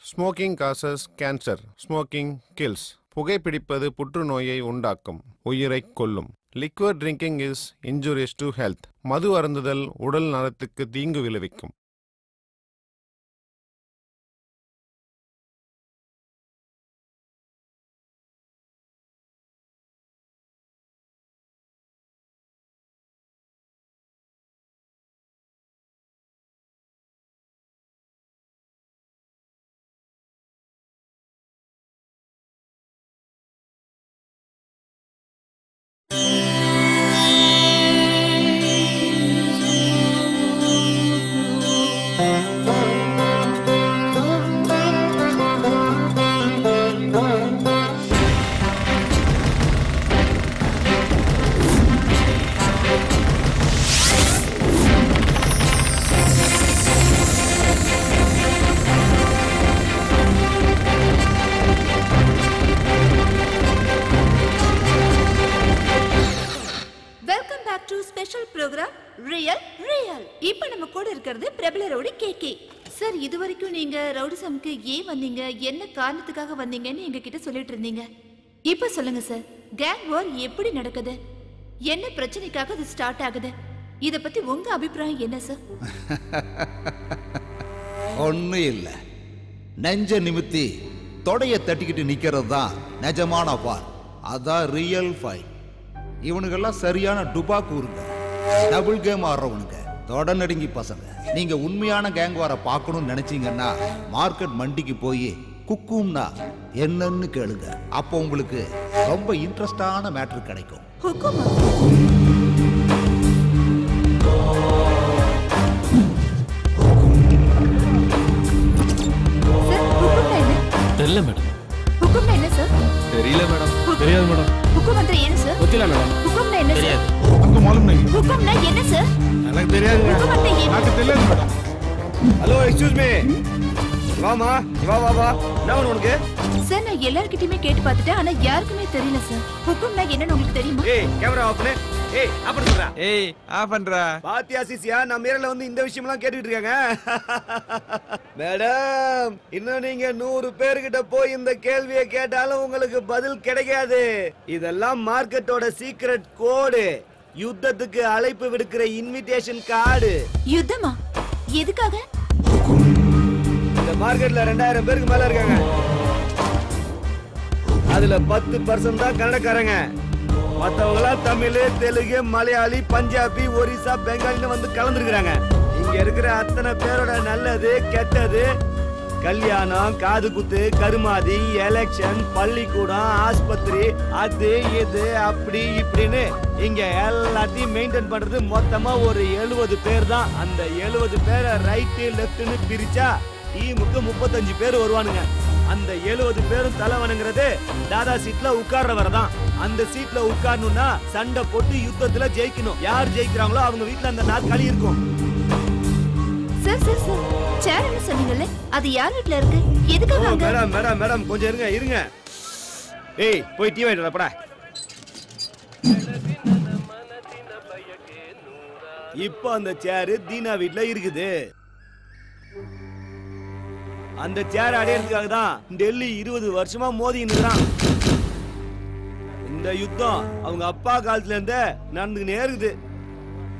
Smoking causes cancer. Smoking kills. புகைப்பிடிப்பது புற்றுநோயை உண்டாக்கும், உயிரை கொல்லும். Liquid drinking is injurious to health. மது அருந்துதல் உடல் நலத்துக்கு தீங்கு விளைவிக்கும். ரவுடிசம்க்கு ஏன் வந்தீங்க, என்ன காரணத்துக்காக வந்தீங்கன்னு எங்க கிட்ட சொல்லிட்டு இருந்தீங்க. இப்ப சொல்லுங்க சார், கேங் வார் எப்படி நடக்குது, என்ன பிரச்சனைக்காக இது ஸ்டார்ட் ஆகுது, இத பத்தி உங்க அபிப்பிராயம் என்ன சார்? ஒன்னும் இல்ல, நெஞ்ச நிமித்தி தொடைய தட்டிக்கிட்டு நிக்கிறது தான் நிஜமான வார். அதான் ரியல் ஃபைட். இவனுங்கெல்லாம் சரியான டுபாக்கூருங்க, டபுள் கேம் ஆடுறவனுங்க, தொட நடுங்கி பசங்க. நீங்க உண்மையான கேங் வார பார்க்கணும்னு நினைச்சீங்கன்னா மார்க்கெட் மண்டிக்கு போய் குக்கும்னா என்னன்னு கேளுங்க. அப்போ உங்களுக்கு ரொம்ப இன்ட்ரெஸ்டான மேட்டர் கிடைக்கும். தெரியல மேடம். ஹுக்கும்னா என்ன சார்? தெரியல மேடம். தெரியாது மேடம். ஹுக்கும் வந்து என்ன சார்? தெரியல மேடம். ஹுக்கும்னா என்ன சார்? அங்க மாலும் नहीं. ஹுக்கும்னா என்ன சார்? எனக்கு தெரியாது. எனக்கு தெரியாது மேடம். Hello, excuse me. வாமா, வா. நான் உனக்கு சார், நான் எல்லார்கிட்டயுமே கேட்டு பார்த்துட்டேன், ஆனா யாருக்குமே தெரியல சார். ஹுக்கும்னா என்னன்னு உங்களுக்கு தெரியுமா? ஏய், கேமரா ஆஃப் பண்ணு. ஏய், ஆஃப் பண்ணுடா. ஏய், ஆஃப் பண்றா. பாத்தியா சிசியா, நம்ம மேரல வந்து இந்த விஷயம்லாம் கேட்டுட்டு இருக்காங்க. மேடம், இன்னும் நீங்க 100 பேர்கிட்ட போய் இந்த கேள்வியை கேட்டாலும் உங்களுக்கு பதில் கிடைக்காது. இதெல்லாம் மார்க்கெட்டோட சீக்ரெட் கோடு. யுத்தத்துக்கு அழைப்பு விடுக்கிற இன்விடேஷன் கார்டு. யுத்தமா? எதுக்காக? இந்த மார்க்கெட்ல 2000 பேருக்கு மேல இருக்காங்க. அதுல 10% தான் கன்னடக்காரங்க. மத்தவங்களா தமிழ், தெலுங்கு, மலையாளி, பஞ்சாபி, ஒரிசா, பெங்காலின்னு வந்து கலந்துருக்காங்க. இங்க இருக்கிற அத்தனை பேரோட நல்லது கெட்டது, கல்யாணம், காது குத்து, கருமாதி, எலெக்ஷன், பள்ளிக்கூடம், ஆஸ்பத்திரி, அது இது அப்படி இப்படின்னு இங்க எல்லாத்தையும் மெயின்டைன் பண்றது மொத்தமா ஒரு 70 பேர் தான். அந்த 70 பேரை ரைட்டு லெப்ட்னு பிரிச்சா டீமுக்கு 35 பேர் வருவானுங்க. அந்த 70 பேரும் தலைவனுங்கிறது தாதா சீட்ல உட்கார்றவர் தான். அந்த சீட்ல உட்காரணும்னா சண்டை போட்டு யுத்தத்துல ஜெயிக்கணும். யார் ஜெயிக்கிறாங்களோ அவங்க வீட்டுல அந்த நாற்காலி இருக்கும். சார் சேர் சொன்னீங்கல்ல, அது யார் வீட்ல இருக்கு, எதுக்காக? மேடம் கொஞ்சம் இருங்க. ஏய், போய் டீ வாங்கிட்டு வாடா. இப்போ அந்த சேர் தீனா வீட்ல இருக்குது. அந்த சேர் அடையறதுக்காக தான் டெல்லி 20 வருஷமா மோதின்னு இருக்கான். இந்த யுத்தம் அவங்க அப்பா காலத்துல இருந்தே நடந்துக்கினே இருக்குது.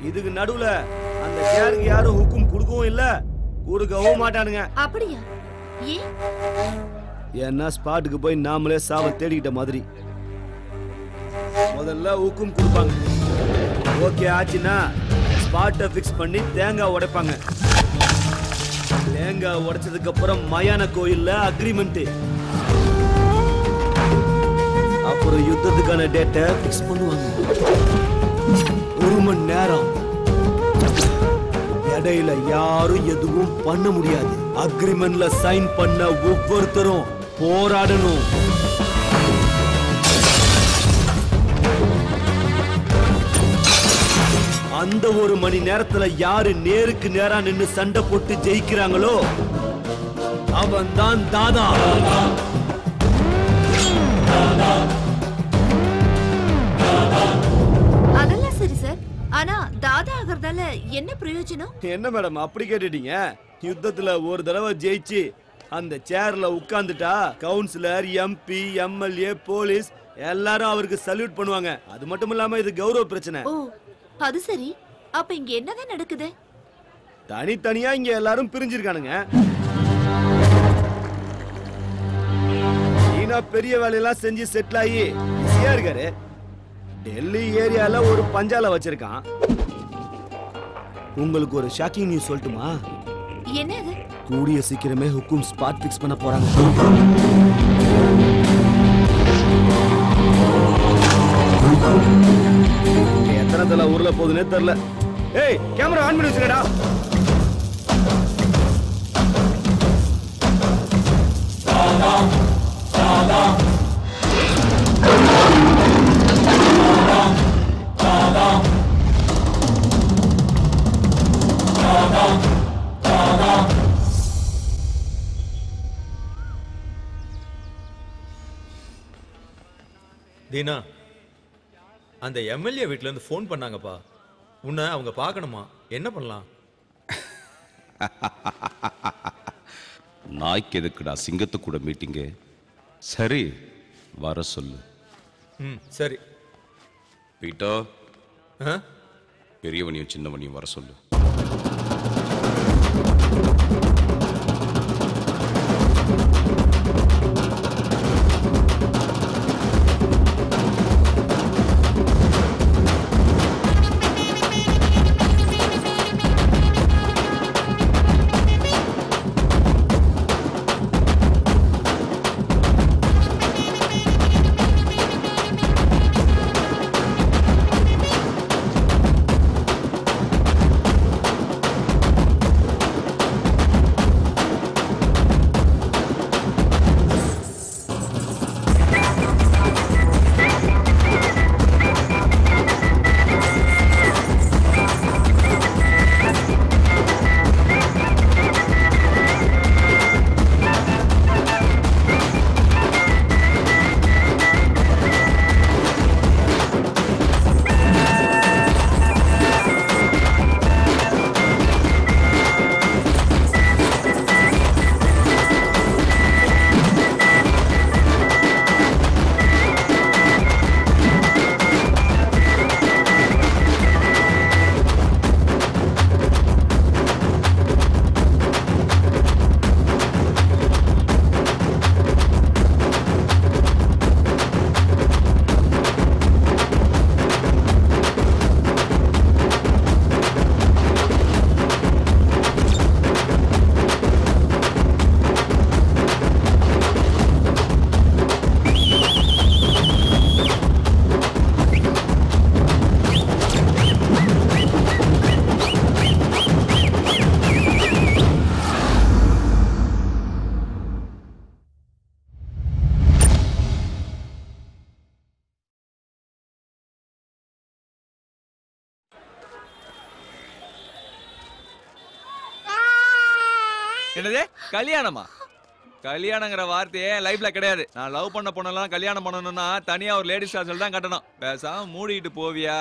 இதுக்கு நடுவுல அந்த சேருக்கு யாரும் ஹுக்கும் கொடுக்கவும் இல்ல, கொடுக்கவும் மாட்டானுங்க. அப்படியா? ஏன்? ஏன்னா ஸ்பாட்டுக்கு போய் நாமளே சாவ தேடிக்கிட்ட மாதிரி. முதல்ல ஹுக்கும் கொடுப்பாங்க. ஓகே ஆச்சுன்னா ஸ்பாட்டை ஃபிக்ஸ் பண்ணி தேங்காய் உடைப்பாங்க. தேங்காய் உடைச்சதுக்கு அப்புறம் மயான கோயில்ல அக்ரிமெண்ட். அப்புறம் யுத்தத்துக்கான டேட்டை ஃபிக்ஸ் பண்ணுவாங்க. 1 மணி நேரம். இடையில யாரும் எதுவும் பண்ண முடியாது. அக்ரிமெண்ட்ல சைன் பண்ண ஒவ்வொருத்தரும் போராடணும். அந்த 1 மணி நேரத்துல யாரு நேருக்கு நேரா நின்னு சண்டை போட்டு ஜெயிக்கிறாங்களோ அவன் தான் தாதா. அதெல்லாம் சரி சார், ஆனா தாதா ஆகிறதால என்ன பிரயோஜனம்? என்ன மேடம் அப்படி கேட்டுட்டீங்க? யுத்தத்துல ஒரு தடவை ஜெயிச்சு அந்த சேர்ல உட்கார்ந்துட்டா கவுன்சிலர், எம்பி, எம்எல்ஏ, போலீஸ் எல்லாரும் அவருக்கு சல்யூட் பண்ணுவாங்க. அது மட்டும் இல்லாம இது கௌரவ பிரச்சனை. ஓ அது சரி. அப்ப இங்க என்னதான் நடக்குது? தனித்தனியா இங்க எல்லாரும் பிரிஞ்சிருக்கானுங்க. ஈனா பெரிய வேலையெல்லாம் செஞ்சு செட்டில் ஆகி பிஸியா இருக்காரு. டெல்லி ஏரியால ஒரு பஞ்சால வச்சிருக்கான். உங்களுக்கு ஒரு ஷாக்கிங் நியூஸ் சொல்லட்டுமா? என்னது? கூடிய சீக்கிரமே ஹுக்கும் ஸ்பாட் ஃபிக்ஸ் பண்ண போறாங்க. எத்தனை தலை ஊர்ல போகுதுன்னே தெரியல. ஏய் கேமரா ஆன் பண்ணி வச்சுக்கடா. தீனா, அந்த எம்எல்ஏ வீட்ல இருந்து ஃபோன் பண்ணாங்கப்பா. உன்னை அவங்க பார்க்கணுமா? என்ன பண்ணலாம்? நாய்க்கு எதுக்குடா சிங்கத்து கூட மீட்டிங்கு? சரி வர சொல்லு. சரி. பீட்டோ, பெரியவனையும் சின்னவனையும் வர சொல்லு. என்னது கல்யாணமா? கல்யாணங்கிற வார்த்தையே லைஃப்ல கிடையாது. நான் லவ் பண்ண பொண்ணெல்லாம் கல்யாணம் பண்ணணும்னா தனியா ஒரு லேடிஸ் ஹாஸ்டல் தான் கட்டணும். பேசாம மூடிட்டு போவியா?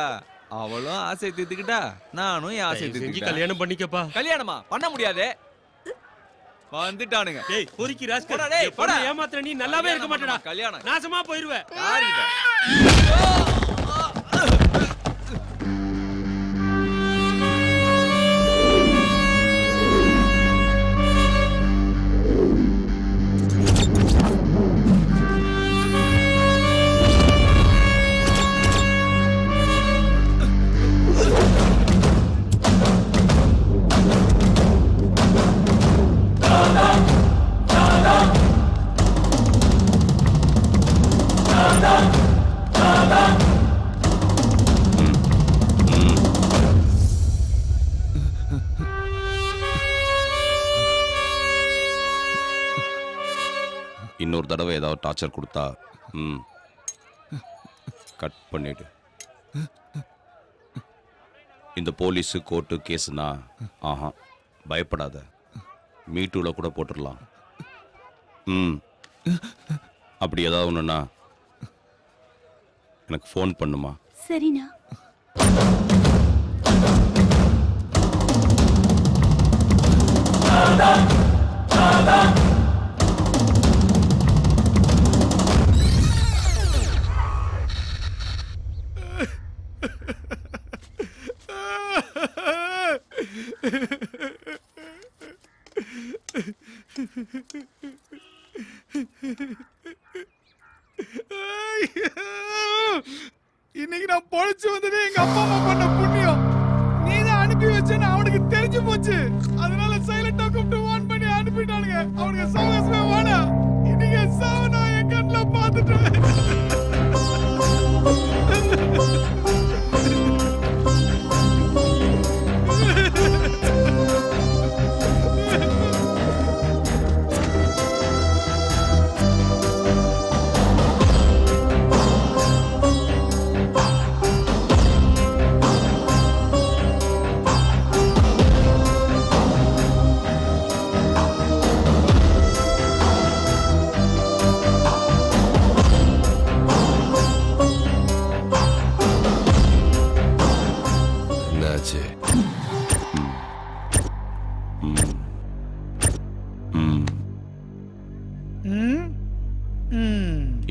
அவளும் ஆசை தீர்த்துக்கிட்டா, நானும் என் ஆசை தீர்த்துக்கிட்டேன். கல்யாணம் பண்ணிக்கப்பா. கல்யாணமா பண்ண முடியாது. வந்துட்டானுங்க. டேய் பொறுக்கி ராஸ்கல். டேய் போடா. ஏமாத்துற நீ நல்லாவே இருக்க மாட்டடா. கல்யாணம் நாசமா போயிடுவே. யாருடா? இன்னொரு தடவை ஏதாவது டார்ச்சர் கொடுத்தா கட் பண்ணிடு. இந்த போலீஸ் கோர்ட்டு கேஸ்னா பயப்படாத, மீட்டூல கூட போட்டுடலாம். அப்படி ஏதாவது ஒண்ணுன்னா எனக்கு ஃபோன் பண்ணுமா? சரிண்ணா. அப்பா அம்மா பண்ண புண்ணியம். நீதான் அனுப்பி வச்சேன்னு அவனுக்கு தெரிஞ்சு போச்சு. அதனால சைலண்டா கூப்பிட்டு வான் பண்ணி அனுப்பிட்டானுங்க. அவனுக்கு சவகாசமே வாடா. இன்னைக்கு சாவ நான் என் கண்ணுல பார்த்துட்டேன்.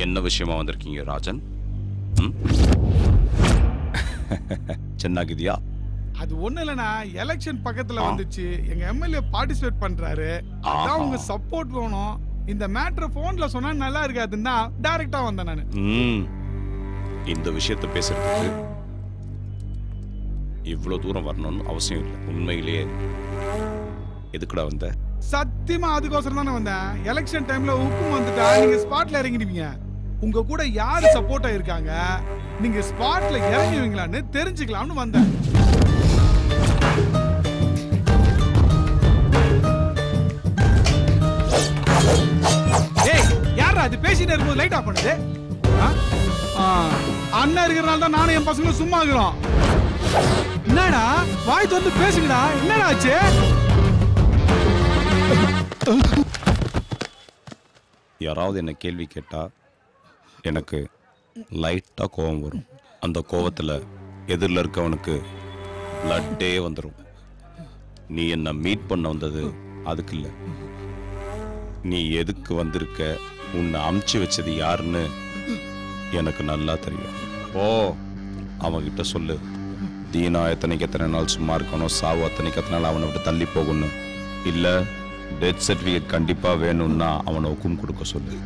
என்ன விஷயமா வந்திருக்கீங்க ராஜன்? சென்னாகிதியா? அது ஒண்ணு இல்லனா, எலெக்ஷன் பக்கத்துல வந்துச்சு. எங்க எம்எல்ஏ பார்ட்டிசிபேட் பண்றாரு. அதான் உங்க சப்போர்ட் வேணும். இந்த மேட்டர் போன்ல சொன்னா நல்லா இருக்காதுன்னா டைரக்டா வந்தேன் நானு. இந்த விஷயத்தை பேசுறதுக்கு இவ்வளவு தூரம் வரணும்னு அவசியம் இல்லை. உண்மையிலேயே எதுக்குடா வந்த? சத்தியமா அதுக்கோசரம் தானே வந்தேன். எலெக்ஷன் டைம்ல உப்பு வந்துட்டா நீங்க ஸ்பாட்ல இறங்கிடுவீங்க. உங்க கூட யாரு சப்போர்ட்டா இருக்காங்க, நீங்க ஸ்பாட்ல இறங்குவீங்களான்னு தெரிஞ்சுக்கலாம்னு வந்தேன். ஏய், யாரா அது பேசிட்டே இருக்கும்போது லைட் ஆஃப் பண்ணுது? அண்ணன் இருக்கிறனால தான் நானும் என் பசங்களும் சும்மா இருக்கிறோம். என்னடா வாய் திறந்து பேசுங்கடா, என்னடா ஆச்சு? யாராவது என்ன கேள்வி கேட்டா எனக்கு லைட்டா கோபம் வரும். அந்த கோபத்துல எதிரில் இருக்கவனுக்கு பிளட்டே வந்துடும். நீ என்ன மீட் பண்ண வந்தது அதுக்கு இல்லை. நீ எதுக்கு வந்திருக்க, உன்னை அமுச்சு வச்சது யாருன்னு எனக்கு நல்லா தெரியும். ஓ, அவன்கிட்ட சொல்லு, தீனா எத்தனைக்கு எத்தனை நாள் சும்மா இருக்கணும், சாவு அத்தனைக்கு எத்தனை நாள் அவனை விட்டு தள்ளி போகணும், இல்லை டெத் சர்டிஃபிகேட் கண்டிப்பா வேணும்னா அவனை ஹுக்கும் கொடுக்க சொல்லு.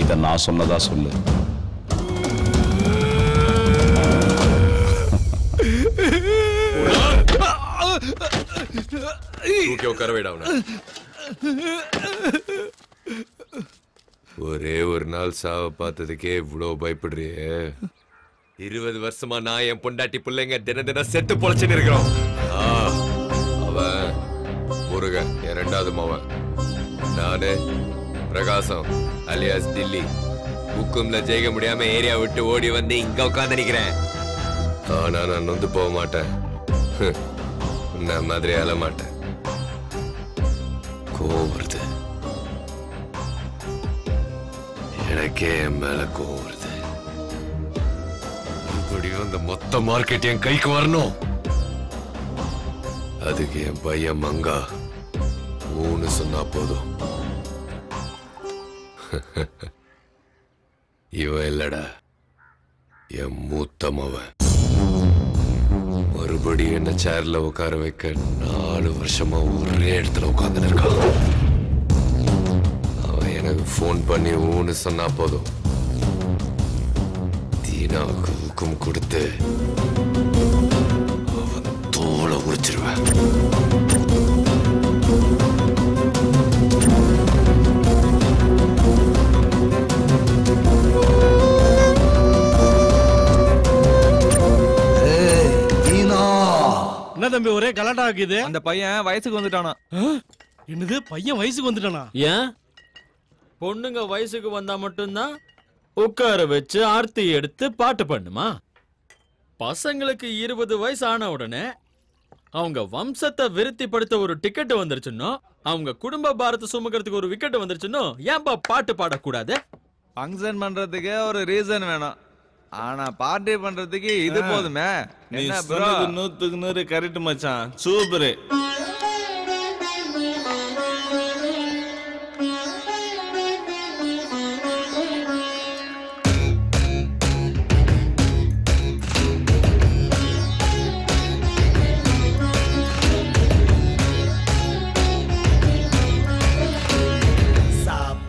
இதை நான் சொன்னதா சொல்லு. ஒரே ஒரு நாள் சாவ பார்த்ததுக்கே இவ்வளவு பயப்படுறியே? 20 வருஷமா நான் என் பொண்டாட்டி பிள்ளைங்க தின தினம் செத்து பொழைச்சுன்னு இருக்கிறோம். அவன் முருகன் என் 2வது மவன். நானு பிரகாசம் அலியாஸ் டில்லி. ஹுக்கும்ல ஜெயிக்க முடியாம ஏரியா விட்டு ஓடி வந்து இங்க உட்காந்து நிக்கிறேன். ஆனா நான் நொந்து போக மாட்டேன். நான் மாதிரி அழ மாட்டேன். கோவம் வருது, எனக்கே என் மேல கோவம் வருது. மறுபடியும் அந்த மொத்த மார்க்கெட் என் கைக்கு வரணும். அதுக்கு என் பையன் மங்கா ஊன்னு சொன்னா போதும். இவன் இல்லடா, என் மூத்த மவன். மறுபடியும் என்ன சேர்ல உட்கார வைக்க 4 வருஷமா ஒரே இடத்துல உட்கார்ந்து இருக்கான். அவன் எனக்கு போன் பண்ணி ஊன்னு சொன்னா போதும், தீனாவுக்கு ஹுக்கும் கொடுத்து அவன் தோலை உரிச்சிருவேன். என்ன தம்பி ஒரே கலாட்டா ஆகுது? அந்த பையன் வயசுக்கு வந்துட்டானா? என்னது, பையன் வயசுக்கு வந்துட்டானா? ஏன் பொண்ணுங்க வயசுக்கு வந்தா மட்டும்தான் உட்கார வச்சு ஆர்த்தி எடுத்து பாட்டு பண்ணுமா? பசங்களுக்கு 20 வயசு ஆன உடனே அவங்க வம்சத்தை விருத்திப்படுத்த ஒரு டிக்கெட் வந்துருச்சுன்னோ, அவங்க குடும்ப பாரத்தை சுமக்கிறதுக்கு ஒரு விக்கெட் வந்துருச்சுன்னோ, ஏன்பா பாட்டு பாடக்கூடாது? ஃபங்க்ஷன் பண்றதுக்கு ஒரு ரீசன் வேணும். ஆனா பார்ட்டி பண்றதுக்கு இது போதுமே. நீ சொன்னது 100க்கு 100 கரெக்ட் மச்சான். Super.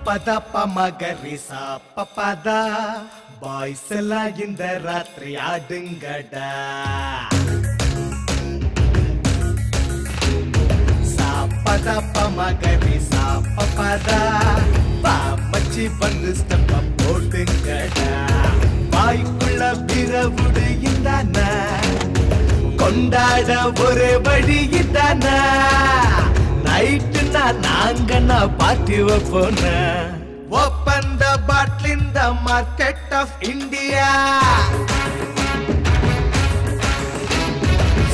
Pada pa magari sa papada boys எல்லாம் இந்த ராத்திரி ஆடுங்கடா சாப்பதா பமகரி சாப்பதா பாமச்சி வந்து ஸ்டெப்ப போடுங்கடா வாய்க்குள்ள பிறவுடு இந்தானா கொண்டாட ஒரு வழி இந்தானா நைட்டுனா நாங்கண்ணா party வைப்போன Open the bottle in the market of India.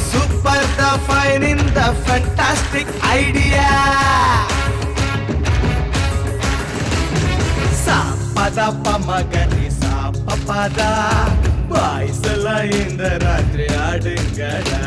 Super the fine in the fantastic idea. Sapada pamagari sapapada. Boys alla in the ratri adungada.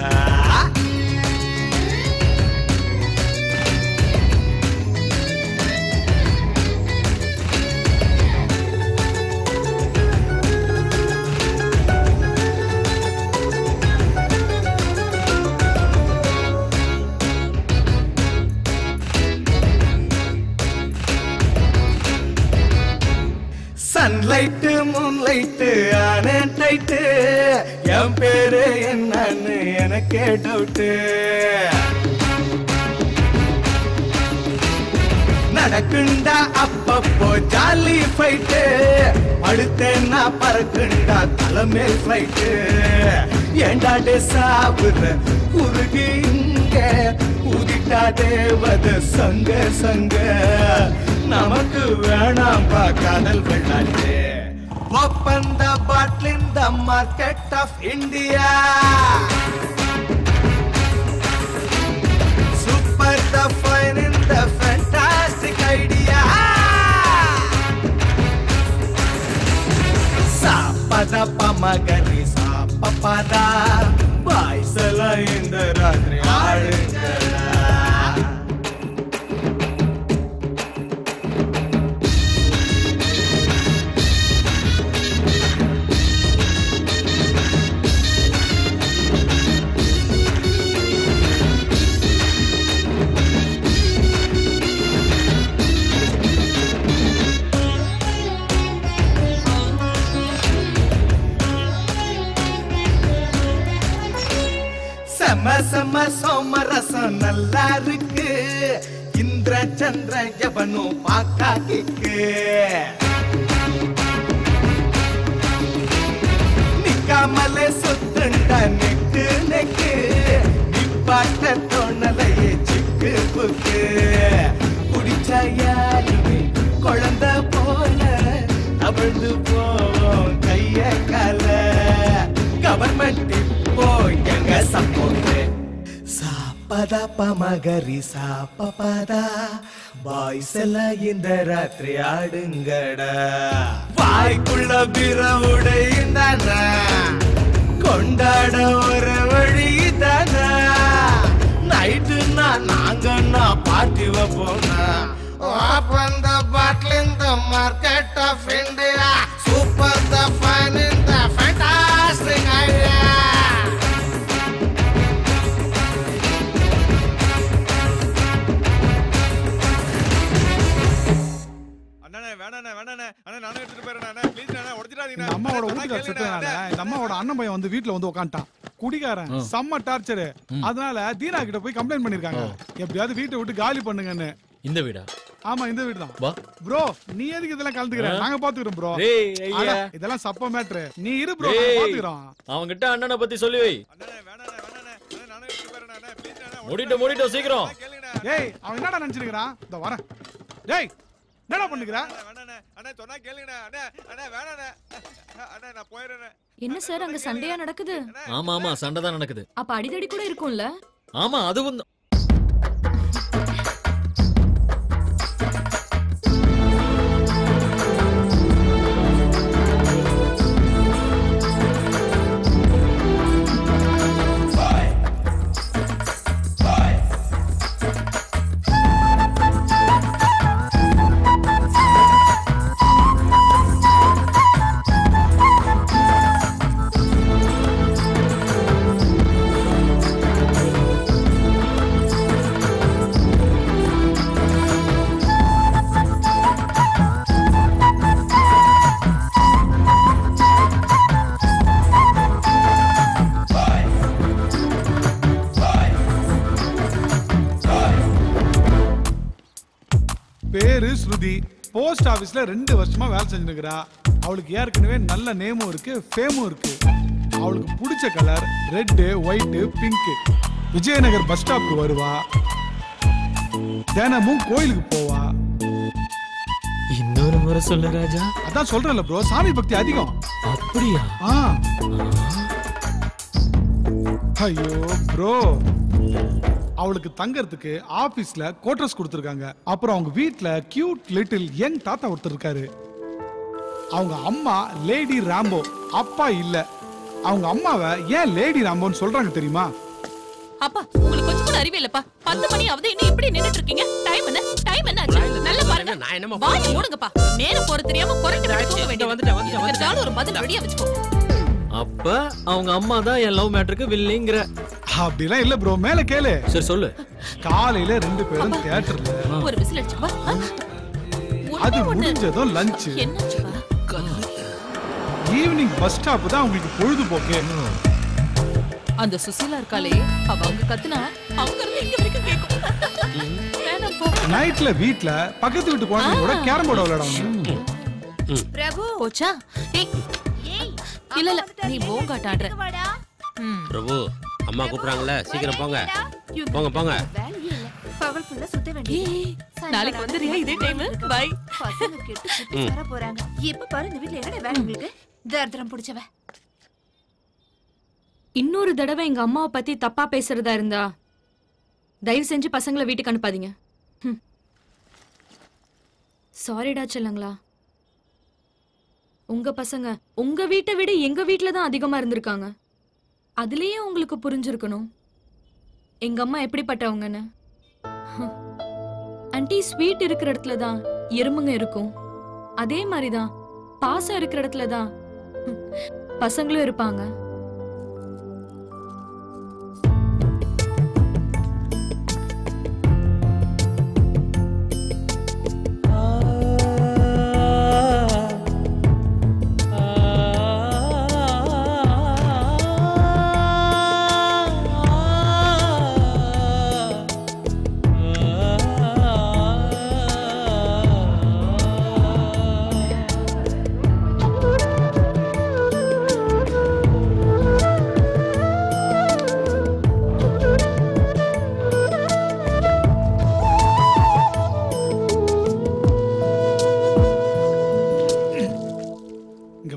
Sunlight, moonlight, Aney tight என் பேரு என்னன்னு எனக்கே டவுட்டு நடக்குண்டா அப்பப்போ ஜாலி ஃபைட்டு அடுத்தேன்னா பறக்குண்டா தலைமேல் flight ஏண்டாடே சாவுற குறுகி இங்க ஊதிட்டா தேவத சங்க சங்க நமக்கு வேணாம் பா காதல் வெள்ளாட்டு Open the bottle in the market of India Super the fine in the fantastic idea Sapada pamagari sapapada Boys alla in the ratri aadungada சம சோமரசம் நல்லா இருக்கு இந்திர சந்திர எவனும் பாக்கா கிக்கு நிக்காமலே சுத்துண்டா நெக்கு நெக்கு நிப்பாட்ட தோணலையே சிக்கு புக்கு குடிச்சா யாருமே குழந்தை போல அவிழ்ந்து போவோம் கைய கால கவர்மெண்ட் இப்போ எங்க சப்போர்ட் சாப்பதா பமகரி சாப்பதா பாய்ஸ் எல்லாம் இந்த ராத்திரி ஆடுங்கடா வாய்க்குள்ள பிறவுட இந்தானா கொண்டாட ஒரு வழி தானா நைட்டுனா நாங்கன்னா party வைப்போனா Open the bottle in the market of India Super the fun in the fantastic idea அம்மாவோட வீட்டுல செத்தனால இந்த அம்மாவோட அண்ணன் பையன் வந்து வீட்டுல வந்து உட்காந்துட்டான் குடிகாரன் செம்ம டார்ச்சர் அதனால தீனா கிட்ட போய் கம்ப்ளைண்ட் பண்ணிருக்காங்க எப்படியாவது வீட்டை விட்டு காலி பண்ணுங்கன்னு இந்த வீடா ஆமா இந்த வீடு தான் ப்ரோ நீ எதுக்கு இதெல்லாம் கலந்துக்கிற நாங்க பாத்துக்கிறோம் ப்ரோ இதெல்லாம் சப்ப மேட்ரு நீ இரு ப்ரோ பாத்துக்கிறோம் அவங்க கிட்ட அண்ணனை பத்தி சொல்லி வை மூடிட்டு சீக்கிரம் டேய் அவன் என்னடா நினைச்சிருக்கான் இந்த வரேன் டேய் என்னடா பண்ணுகிற அண்ணா சொன்னா கேளுங்கண்ணா அண்ணா வேணாண்ணா அண்ணா நான் போயிடுறேன் என்ன சார் அங்க சண்டையா நடக்குது ஆமா சண்டை தான் நடக்குது அப்ப அடிதடி கூட இருக்கும்ல ஆமா அதுவும் போஸ்ட் ஆபீஸ்ல 2 வருஷமா வேலை செஞ்சுருக்கிறா. அவளுக்கு ஏற்கனவே நல்ல நேமும் இருக்கு, ஃபேமும் இருக்கு. அவளுக்கு பிடிச்ச colour red, white, pink. Vijayanagar bus ஸ்டாப்க்கு வருவா, தினமும் கோயிலுக்கு போவா. இன்னொரு முறை சொல்லு ராஜா. அதான் சொல்றேன்ல ப்ரோ, சாமி பக்தி அதிகம். அப்படியா? ஐயோ ப்ரோ, அவளுக்கு தங்கறதுக்கு ஆபீஸ்ல குவார்டர்ஸ் கொடுத்திருக்காங்க. அப்புறம் அவங்க வீட்ல கியூட் லிட்டில் யங் தாத்தா ஒருத்தர் இருக்காரு. அவங்க அம்மா லேடி ராம்போ, அப்பா இல்ல. அவங்க அம்மாவை ஏன் லேடி ராம்போன்னு சொல்றாங்க தெரியுமா? அப்பா உங்களுக்கு கொஞ்சம் கூட அறிவே இல்லப்பா. 10 மணி ஆகுது, இன்னும் இப்படி நின்னுட்டு இருக்கீங்க. டைம் என்ன? டைம் என்ன ஆச்சு? நல்லா பாருங்க. நான் என்னமா வாய் மூடுங்கப்பா. நேரம் போற தெரியாம குரட்டு விட்டு தூங்க வேண்டியது. வந்துட்டேன். ஒரு பதில் ரெடியா வெச்சுக்கோ. அப்ப அவங்க அம்மா தான் என் லவ் மேட்டருக்கு வில்லிங்கற. அப்படிலாம் இல்ல ப்ரோ, மேல கேளு. சரி சொல்லு. காலையில 2 பேரும் தியேட்டர்ல. ஒரு விசில் அடிச்சுப்பா. அது முடிஞ்சதும் லஞ்ச். என்னாச்சுப்பா? ஈவினிங் பஸ் ஸ்டாப் தான் உங்களுக்கு பொழுதுபோக்கு. அந்த சுசீலா இருக்காளே, அவ அங்க கத்துனா அவங்க இருந்து இங்க வரைக்கும் கேக்கும். வேணாம் போ. நைட்ல வீட்ல பக்கத்து வீட்டு குழந்தையோட கேரம் போர்டு விளையாடுவாங்க. பிரபு போச்சா? ஏய் இல்ல இல்ல, நீ போங்காட்ட ஆடுற. பிரபு அம்மா கூப்பிடுறாங்கல, சீக்கிரம் போங்க. போங்க போங்க. பகல் ஃபுல்லா சுத்த வேண்டியது. நாளைக்கு வந்துறியா இதே டைம்? பை. பசங்க கெட்டு சுத்தி வர போறாங்க. எப்ப பாரு இந்த வீட்ல என்னடா வேலை உங்களுக்கு? தர்தரம் புடிச்சவ. இன்னொரு தடவை எங்க அம்மாவை பத்தி தப்பா பேசுறதா இருந்தா தயவு செஞ்சு பசங்களை வீட்டுக்கு அனுப்பாதீங்க. சாரிடா செல்லங்களா. உங்க பசங்க உங்க வீட்டை விட எங்க வீட்டுல தான் அதிகமா இருந்திருக்காங்க. அதுலயே உங்களுக்கு புரிஞ்சிருக்கணும் எங்க அம்மா எப்படிப்பட்டவங்கன்னு. ஆன்ட்டி, ஸ்வீட் இருக்கிற இடத்துல தான் எறும்புங்க இருக்கும். அதே மாதிரிதான் பாசம் இருக்கிற இடத்துல தான் பசங்களும் இருப்பாங்க.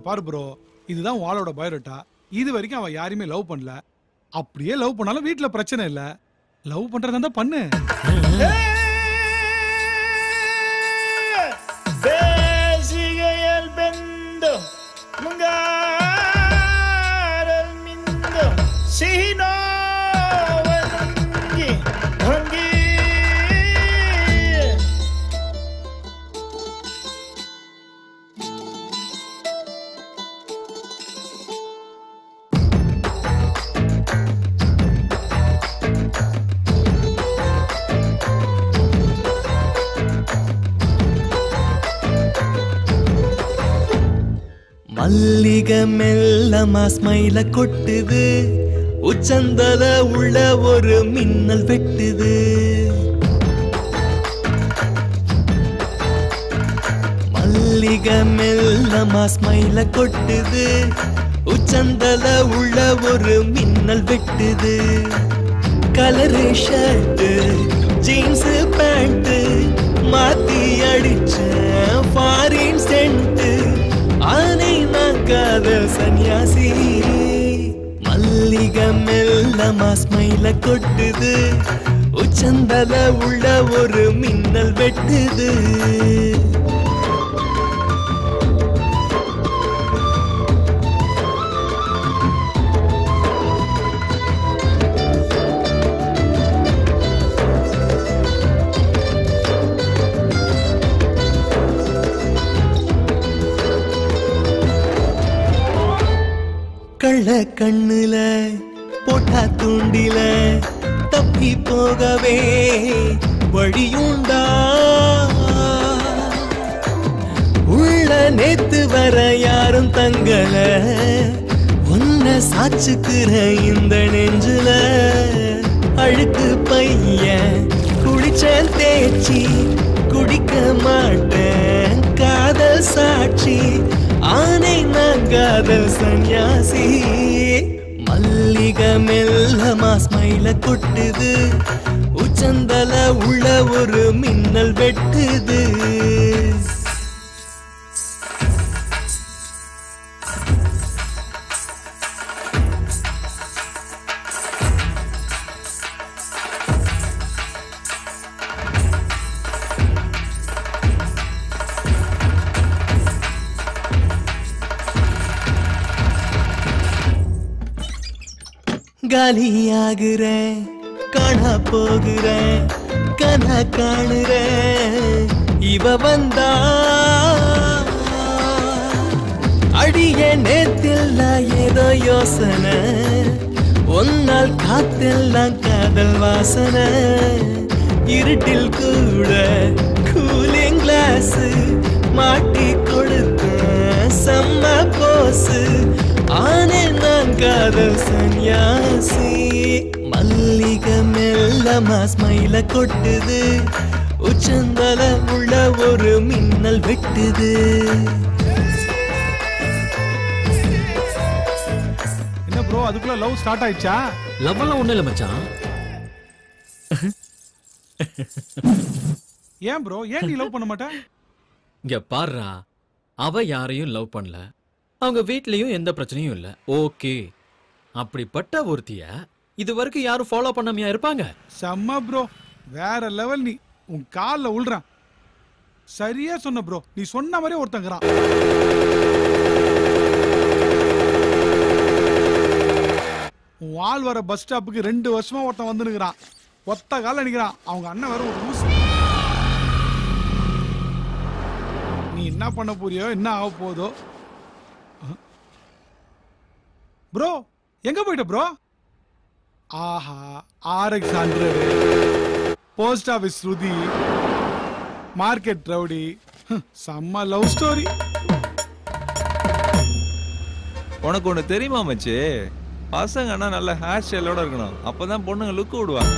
பாரு ப்ரோ, இதுதான் வாளோட பயோடேட்டா. இது வரைக்கும் அவ யாரையுமே லவ் பண்ணல. அப்படியே லவ் பண்ணாலும் வீட்ல பிரச்சனை இல்ல. லவ் பண்றதா இருந்தா பண்ணு. Besigael bendo mungaral mindo sino wangi wangi. மல்லிக மெல்லமா ஸ்மைல கொட்டுது, உச்சந்தல உள்ள ஒரு மின்னல் வெட்டுது. மல்லிக மெல்லமா ஸ்மைல கொட்டுது, உச்சந்தல உள்ள ஒரு மின்னல் வெட்டுது. கலரு ஷர்ட் ஜீன்ஸ் பேண்ட் மாத்தி அடிச்ச ஃபாரின் சென்ட். ஆனை நாக்காத சன்னியாசி. மல்லிக மெல்லமா ஸ்மைல கொட்டுது, உச்சந்தல உள்ள ஒரு மின்னல் வெட்டுது. கள்ள கண்ணுல போட்டா தூண்டில தப்பி போகவே வழியுண்டா. உள்ள நேத்து வர யாரும் தங்கல, உன்ன சாச்சுக்குற இந்த நெஞ்சுல. அழுக்கு பையன் குடிச்சேன் தேய்ச்சி குடிக்க மாட்டேன் காதல் சாட்சி ஆனை நான் காதல் சன்னியாசி மல்லிகை மெல்லமா ஸ்மைல கொட்டுது உச்சந்தல உள்ள ஒரு மின்னல் வெட்டுது காலியாகுறேன் காணா போகிறேன் கனா காணுறேன் இவ வந்தா அடியே நேத்தில்ல ஏதோ யோசனை ஒன்னால் காத்தெல்லாம் காதல் வாசனை இருட்டில் கூட கூலிங் கிளாஸ் மாட்டி கொடுத்த செம்ம போசு ஆனே நான் காதல் சன்னியாசி மல்லிகை மெல்லமா ஸ்மைல கொட்டுது உச்சந்தல உள்ள ஒரு மின்னல் வெட்டுது என்ன ப்ரோ அதுக்குள்ள லவ் ஸ்டார்ட் ஆயிடுச்சா? லவ் எல்லாம் ஒண்ணு இல்ல மச்சான். ஏன் ப்ரோ ஏன் நீ லவ் பண்ண மாட்ட? இங்க பாருடா, அவ யாரையும் லவ் பண்ணல, அவங்க வீட்லயும் எந்த பிரச்சனையும் இல்ல. ஓகே, அப்படிப்பட்ட ஒருத்திய இது வரைக்கும் யாரும் ஃபாலோ பண்ணாமையா இருப்பாங்க? செம்ம ப்ரோ, வேற லெவல். நீ உன் கால்ல உள்றான். சரியா சொன்ன ப்ரோ, நீ சொன்ன மாதிரி ஒருத்தங்கிறான். உன் ஆள் வர பஸ் ஸ்டாப்புக்கு 2 வருஷமா ஒருத்தன் வந்து நிக்கிறான். ஒத்த கால நிக்கிறான். அவங்க அண்ணன் வேற ஒரு லூசு. நீ என்ன பண்ண போறியோ என்ன ஆக போதோ. ப்ரோ எங்க போயிட்ட ப்ரோ? ஆஹா, RX 100, போஸ்ட் ஆபீஸ் ஸ்ருதி, மார்க்கெட் ரவுடி, செம்ம லவ் ஸ்டோரி. உனக்கு ஒண்ணு தெரியுமா மச்சி? பசங்கன்னா நல்ல ஹேர் ஸ்டைலோட இருக்கணும், அப்பதான் பொண்ணுங்க லுக் விடுவாங்க.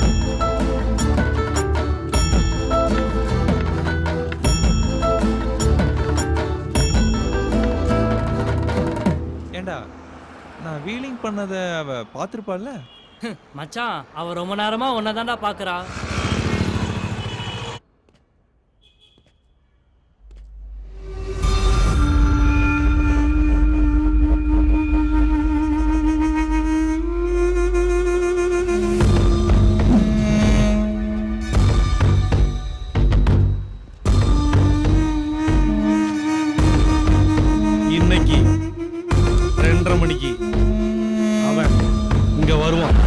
ஏண்டா, நான் வீலிங் பண்ணத அவ பாத்துருப்பாள்ல? மச்சான், அவ ரொம்ப நேரமா உன்னதான்டா பாக்குறா. இன்னைக்கு 2:30 மணிக்கு அவன் இங்க வருவான்.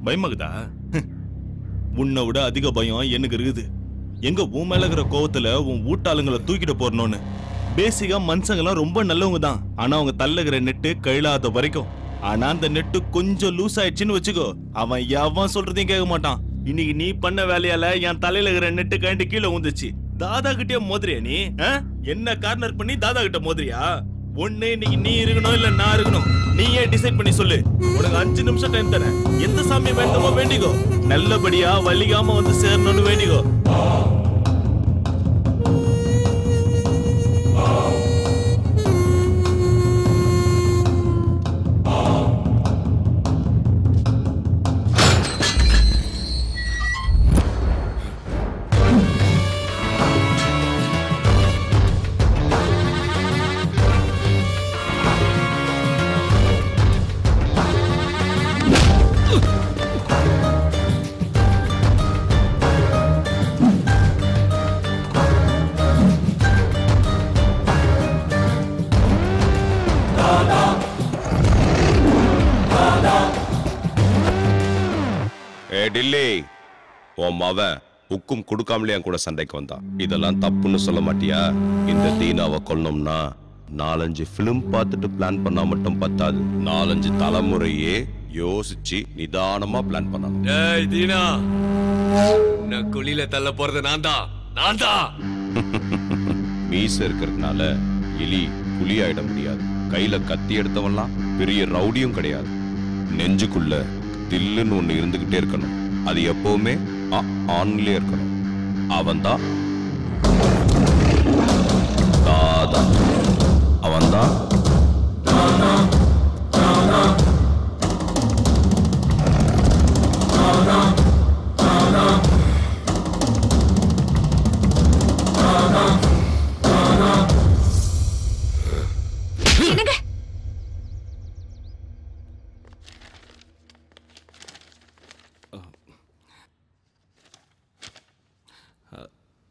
பயமாகுதா? உன்னை விட அதிக பயம் எனக்கு இருக்குது. எங்க உன் மேல இருக்கிற கோவத்துல உன் வீட்டாளுங்களை தூக்கிட்டு போறணும்னு. பேசிக்கா மனுஷங்கெல்லாம் ரொம்ப நல்லவங்க தான். ஆனா அவங்க தள்ளுகிற நெட்டு கையிலாத வரைக்கும். ஆனா அந்த நெட்டு கொஞ்சம் லூஸ் ஆயிடுச்சுன்னு வச்சுக்கோ, அவன் எவன் சொல்றதையும் கேட்க மாட்டான். இன்னைக்கு நீ பண்ண வேலையால என் தலையில இருக்கிற நெட்டு கழண்டு கீழே ஊந்துச்சு. தாதா கிட்டே மோதிரியா நீ? என்ன கார்னர் பண்ணி தாதா கிட்ட மோதிரியா? ஒண்ணு இன்னைக்கு நீ இருக்கணும் இல்ல நான் இருக்கணும். நீயே டிசைட் பண்ணி சொல்லு. உனக்கு 5 நிமிஷம் டைம் தரேன். எந்த சாமி வேண்டுமோ வேண்டிக்கோ. நல்லபடியா வலிகாம வந்து சேரணும்னு வேண்டிக்கோ. டில்லி, உன் மவன் ஹுக்கும் கொடுக்காமலே என் கூட சண்டைக்கு வந்தான். இதெல்லாம் தப்புன்னு சொல்ல மாட்டியா? இந்த தீனாவை கொல்லணும்னா 4-5 பிலிம் பார்த்துட்டு பிளான் பண்ணா மட்டும் பத்தாது. 4-5 தலைமுறையே யோசிச்சு நிதானமா பிளான் பண்ணணும். டேய் தீனா, நான் குழியில தள்ள போறது நான் தான். மீச இருக்கிறதுனால எலி புலி ஆயிட முடியாது. கையில கத்தி எடுத்தவன்லாம் பெரிய ரவுடியும் கிடையாது. நெஞ்சுக்குள்ள தில்லுன்னு ஒண்ணு இருந்துகிட்டே இருக்கணும். அது எப்பவுமே ஆன்லயே இருக்கணும். அவன்தான் தாதா. அவன்தான்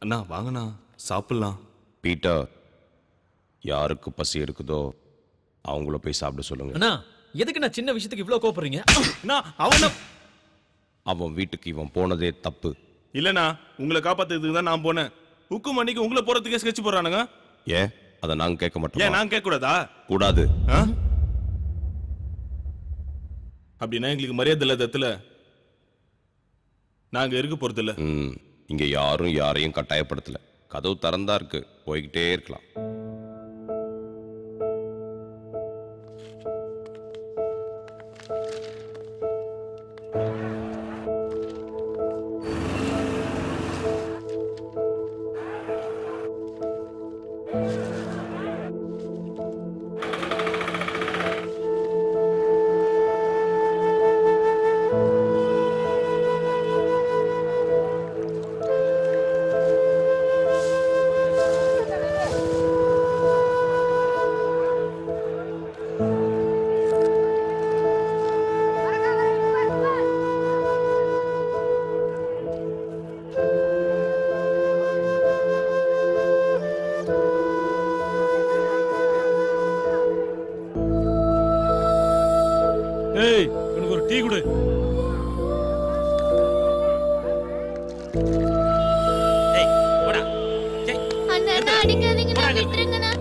அண்ணா வாங்கண்ணா சாப்பிடலாம். பீட்டர், யாருக்கு பசி இருக்குதோ அவங்கள போய் சாப்பிட சொல்லுங்க. அண்ணா எதுக்கு நான் சின்ன விஷயத்துக்கு இவ்வளவு கோபப்படுறீங்க? அவன் வீட்டுக்கு இவன் போனதே தப்பு. இல்லண்ணா, உங்களை காப்பாத்துறதுக்கு தான் நான் போனேன். ஹுக்கும் அன்னைக்கு உங்களை போறதுக்கே ஸ்கெட்ச் போடுறானுங்க. ஏன் அதை நாங்க கேட்க மாட்டோம்? ஏன் நாங்க கேட்க கூடாதா? கூடாது. அப்படின்னா எங்களுக்கு மரியாதை இல்லாத இடத்துல நாங்க இருக்க போறது இல்ல. இங்க யாரும் யாரையும் கட்டாயப்படுத்தல. கதவு திறந்தா இருக்கு, போய்கிட்டே இருக்கலாம். எனக்கு ஒரு டீ கொடு. அண்ணா அடிக்காதீங்கண்ணா, விட்டுருங்கண்ணா.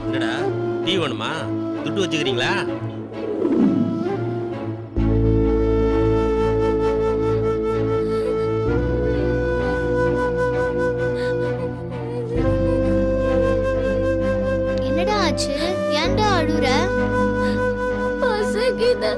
என்னடா டீ வேணுமா? துட்டு வச்சுக்கிறீங்களா? என்னடா ஆச்சு? ஏன்டா அழுற? பசிக்குது.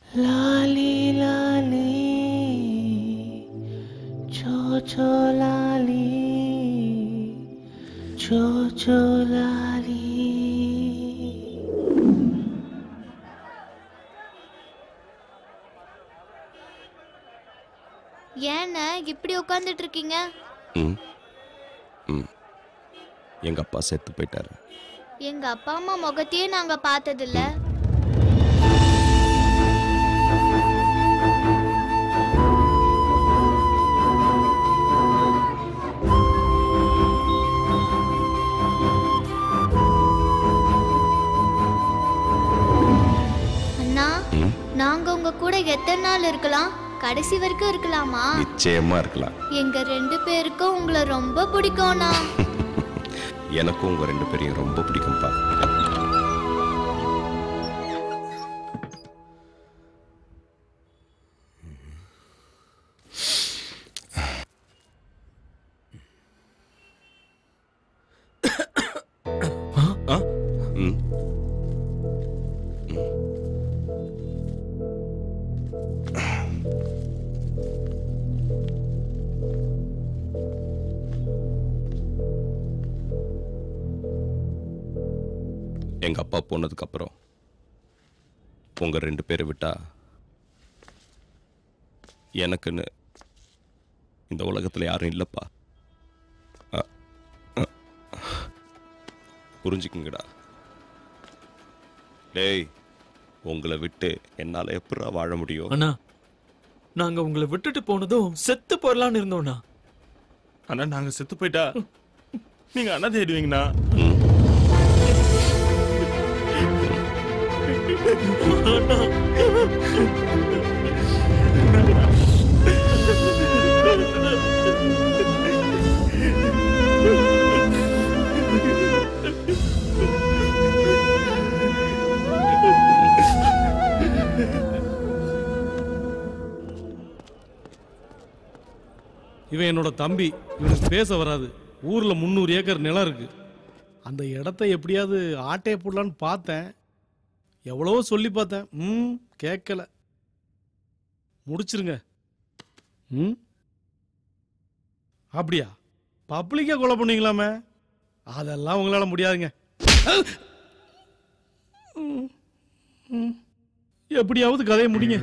लाली लाली चो चो लाली चो चो लाली ஏன்னா இப்படி உட்கார்ந்துட்டு இருக்கீங்க? எங்க அப்பா செத்து போயிட்டாரு. எங்க அப்பா அம்மா முகத்தையே நாங்க பார்த்ததில்ல. அண்ணா, நாங்க உங்க கூட எத்தனை நாள் இருக்கலாம்? கடைசி வரைக்கும் இருக்கலாமா? நிச்சயமா இருக்கலாம். எங்க 2 பேருக்கும் உங்களை ரொம்ப பிடிக்கும்ண்ணா. எனக்கும் உங்க 2 பேரையும் ரொம்ப பிடிக்கும்பா. எங்க அப்பா போனதுக்கு அப்புறம் உங்க 2 பேரை விட்டா எனக்குன்னு இந்த உலகத்துல யாரும் இல்லப்பா. புரிஞ்சுக்குங்கடா. டேய், உங்களை விட்டு என்னால எப்படா வாழ முடியும்? அண்ணா, நாங்க உங்களை விட்டுட்டு போனதும் செத்து போடலான்னு இருந்தோம்னா. ஆனா நாங்க செத்து போயிட்டா நீங்க அண்ணா தேடுவீங்கண்ணா. இவன் என்னோட தம்பி. இவனுக்கு பேச வராது. ஊர்ல 300 ஏக்கர் நிலம் இருக்கு. அந்த இடத்த எப்படியாவது ஆட்டைய போடலான்னு பார்த்தேன். எவ்வளவோ சொல்லி பார்த்தேன். கேட்கல. முடிச்சிருங்க. அப்படியா? பப்ளிக்கா கொலை பண்ணீங்களாமே? அதெல்லாம் உங்களால முடியாதுங்க. எப்படியாவது கதையை முடிங்க.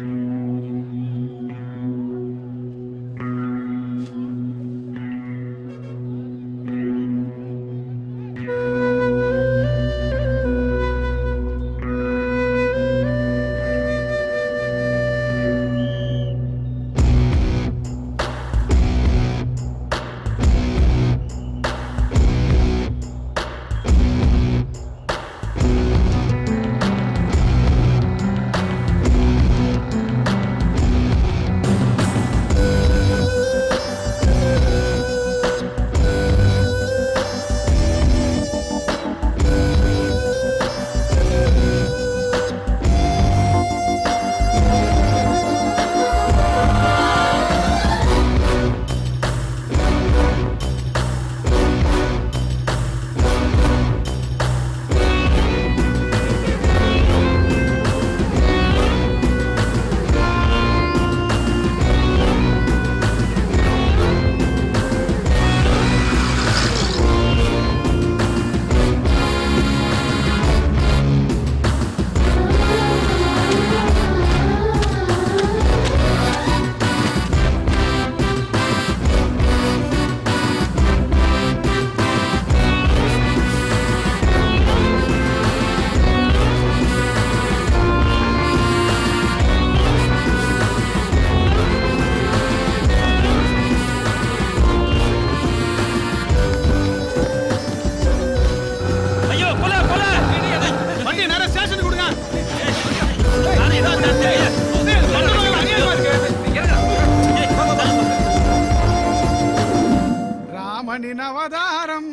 ராமனின் அவதாரம்,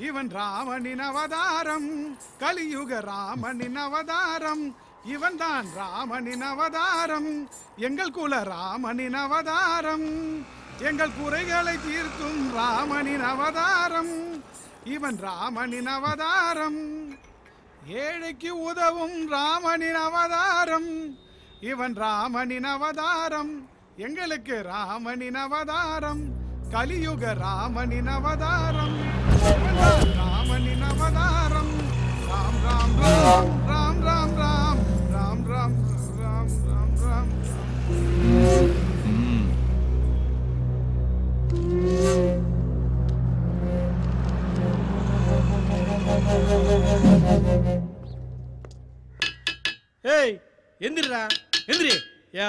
இவன் ராமனின் அவதாரம், கலியுக ராமனின் அவதாரம், இவன் தான் ராமனின் அவதாரம், எங்கள் குல ராமனின் அவதாரம், எங்கள் குறைகளை தீர்க்கும் ராமனின் அவதாரம், இவன் ராமனின் அவதாரம், ஏழைக்கு உதவும் ராமனின் அவதாரம், இவன் ராமனின் அவதாரம், எங்களுக்கு ராமனின் அவதாரம், கலியுக ராமனின் அவதாரம், இவன் தான் ராமனின் அவதாரம். ராம் ராம் ராம் ராம் ராம் ராம் ராம் ராம் ராம் ராம் ராம். ஏய் எந்திரா எந்திரி,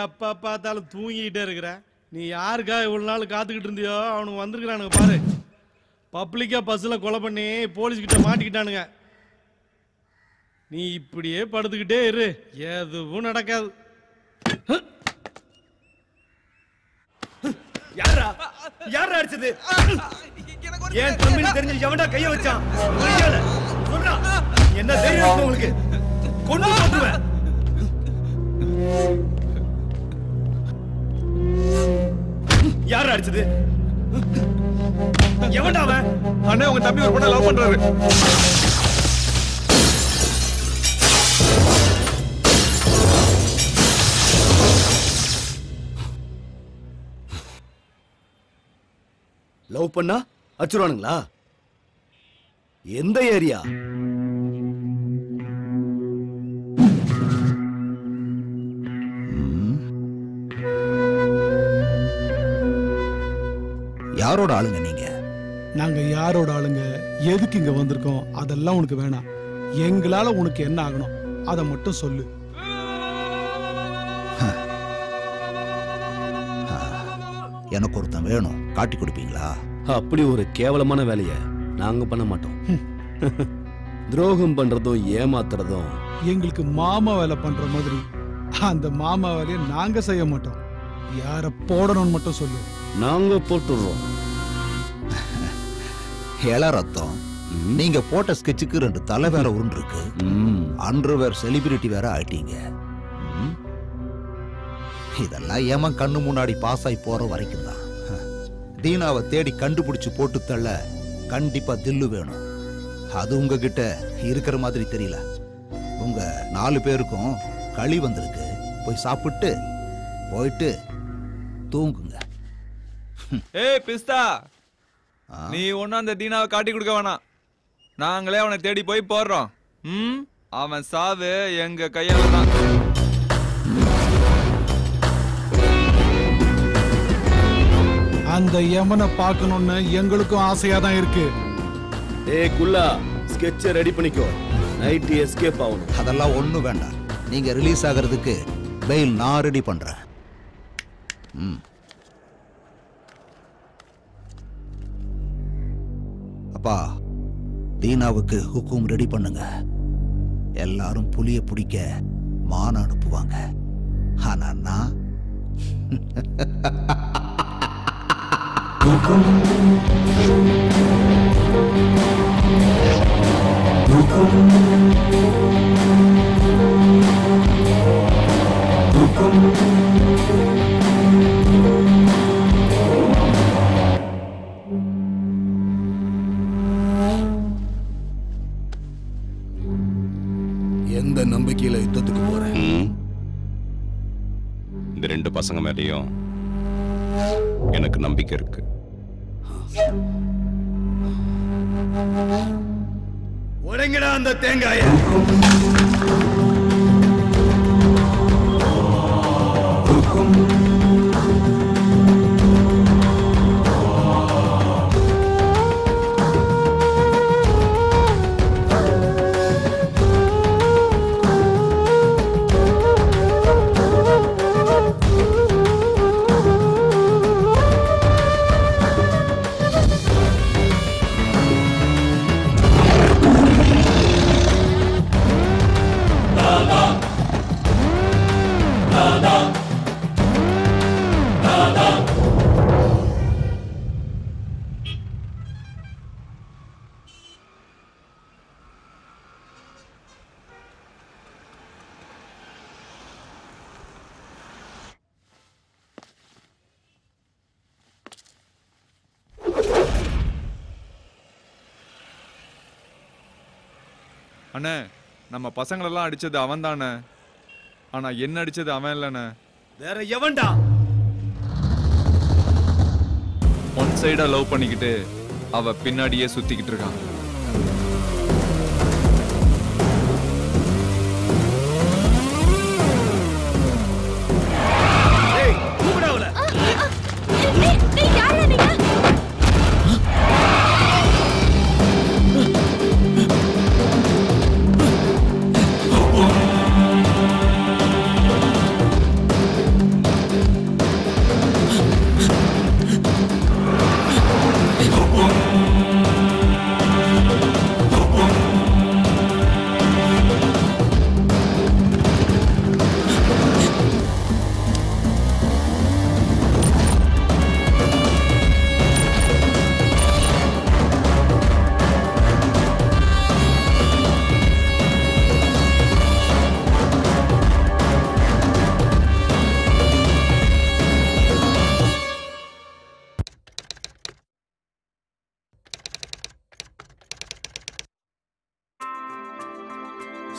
எப்ப பார்த்தாலும் தூங்கிக்கிட்டே இருக்கிற. நீ யாருக்கா இவ்வளவு நாள் காத்துக்கிட்டு இருந்தியோ அவனுக்கு வந்திருக்கிறானுங்க பாரு. பப்ளிக்கா பஸ்ல கொலை பண்ணி போலீஸ் கிட்ட மாட்டிக்கிட்டானுங்க. நீ இப்படியே படுத்துக்கிட்டே இரு, எதுவும் நடக்காது. யாரா யாரா அடிச்சது? ஏன் தம்பின்னு தெரிஞ்சு எவன்டா கைய வச்சான்? சொல்றா, என்ன தைரியம் இருக்கு உங்களுக்கு? கொண்டு போட்டுவேன். யாரா அடிச்சது? எவன்டா அவன்? அண்ணே, உங்க தம்பி ஒரு பொண்ணை லவ் பண்றாரு. லவ் பண்ணா அச்சுறானுங்களா? எந்த ஏரியா? யாரோட ஆளுங்க நீங்க? நாங்க யாரோட ஆளுங்க, எதுக்கு இங்க வந்திருக்கோம், அதெல்லாம் உனக்கு வேணாம். எங்களால உனக்கு என்ன ஆகணும் அதை மட்டும் சொல்லு. எனக்கு ஒருத்தன் வேணும், காட்டி கொடுப்பீங்களா? அப்படி ஒரு கேவலமான வேலையை நாங்க பண்ண மாட்டோம். துரோகம் பண்றதும் ஏமாத்துறதும் எங்களுக்கு மாமா வேலை பண்ற மாதிரி அந்த மாமா வேலையை நாங்க செய்ய மாட்டோம். யார போடணும்னு மட்டும் சொல்லு, நாங்க போட்டுடுறோம். ஏழா ரத்தம், நீங்க போட்ட ஸ்கெட்சுக்கு 2 தலை வேற உருண்டு இருக்கு. அண்டர்வேர் செலிபிரிட்டி வேற ஆயிட்டீங்க. இதெல்லாம் ஏமா கண்ணு முன்னாடி பாஸ் ஆகி போற வரைக்கும் தான். தீனாவை தேடி கண்டுபிடிச்சு போட்டு தள்ள கண்டிப்பா தில்லு வேணும். அது உங்ககிட்ட இருக்கிற மாதிரி தெரியல. உங்க 4 பேருக்கும் களி வந்திருக்கு. போய் சாப்பிட்டு போயிட்டு தூங்குங்க. ஏய் பிஸ்தா, நீ ஒன்னும் அந்த தீனாவை காட்டி கொடுக்க வேணாம். நாங்களே அவனை தேடி போய் போடுறோம். அவன் சாவு எங்க கையால தான். அந்த யமனை பார்க்கணும்னு எங்களுக்கும் ஆசையா தான் இருக்கு. ஏய் குல்லா, ஸ்கெட்ச் ரெடி பண்ணிக்கோ. நைட் எஸ்கேப் ஆகணும். அதெல்லாம் ஒண்ணும் வேண்டாம். நீங்க ரிலீஸ் ஆகிறதுக்கு பெயில் நான் ரெடி பண்றேன். அப்பா, தீனாவுக்கு ஹுக்கும் ரெடி பண்ணுங்க. எல்லாரும் புலிய பிடிக்க மான அனுப்புவாங்க. ஆனா நான் எந்த நம்பிக்கையில யுத்தத்துக்கு போறேன்? இந்த 2 பசங்க மேலேயும் எனக்கு நம்பிக்கை இருக்கு. உடைங்கடா அந்த தேங்காய. அண்ணே நம்ம பசங்களெல்லாம் அடிச்சது அவன் தானே, ஆனா என்ன அடிச்சது அவன் இல்லைண்ணே. வேற எவன்டா? ஒன் சைடா லவ் பண்ணிக்கிட்டு அவ பின்னாடியே சுத்திக்கிட்டு இருக்கான்.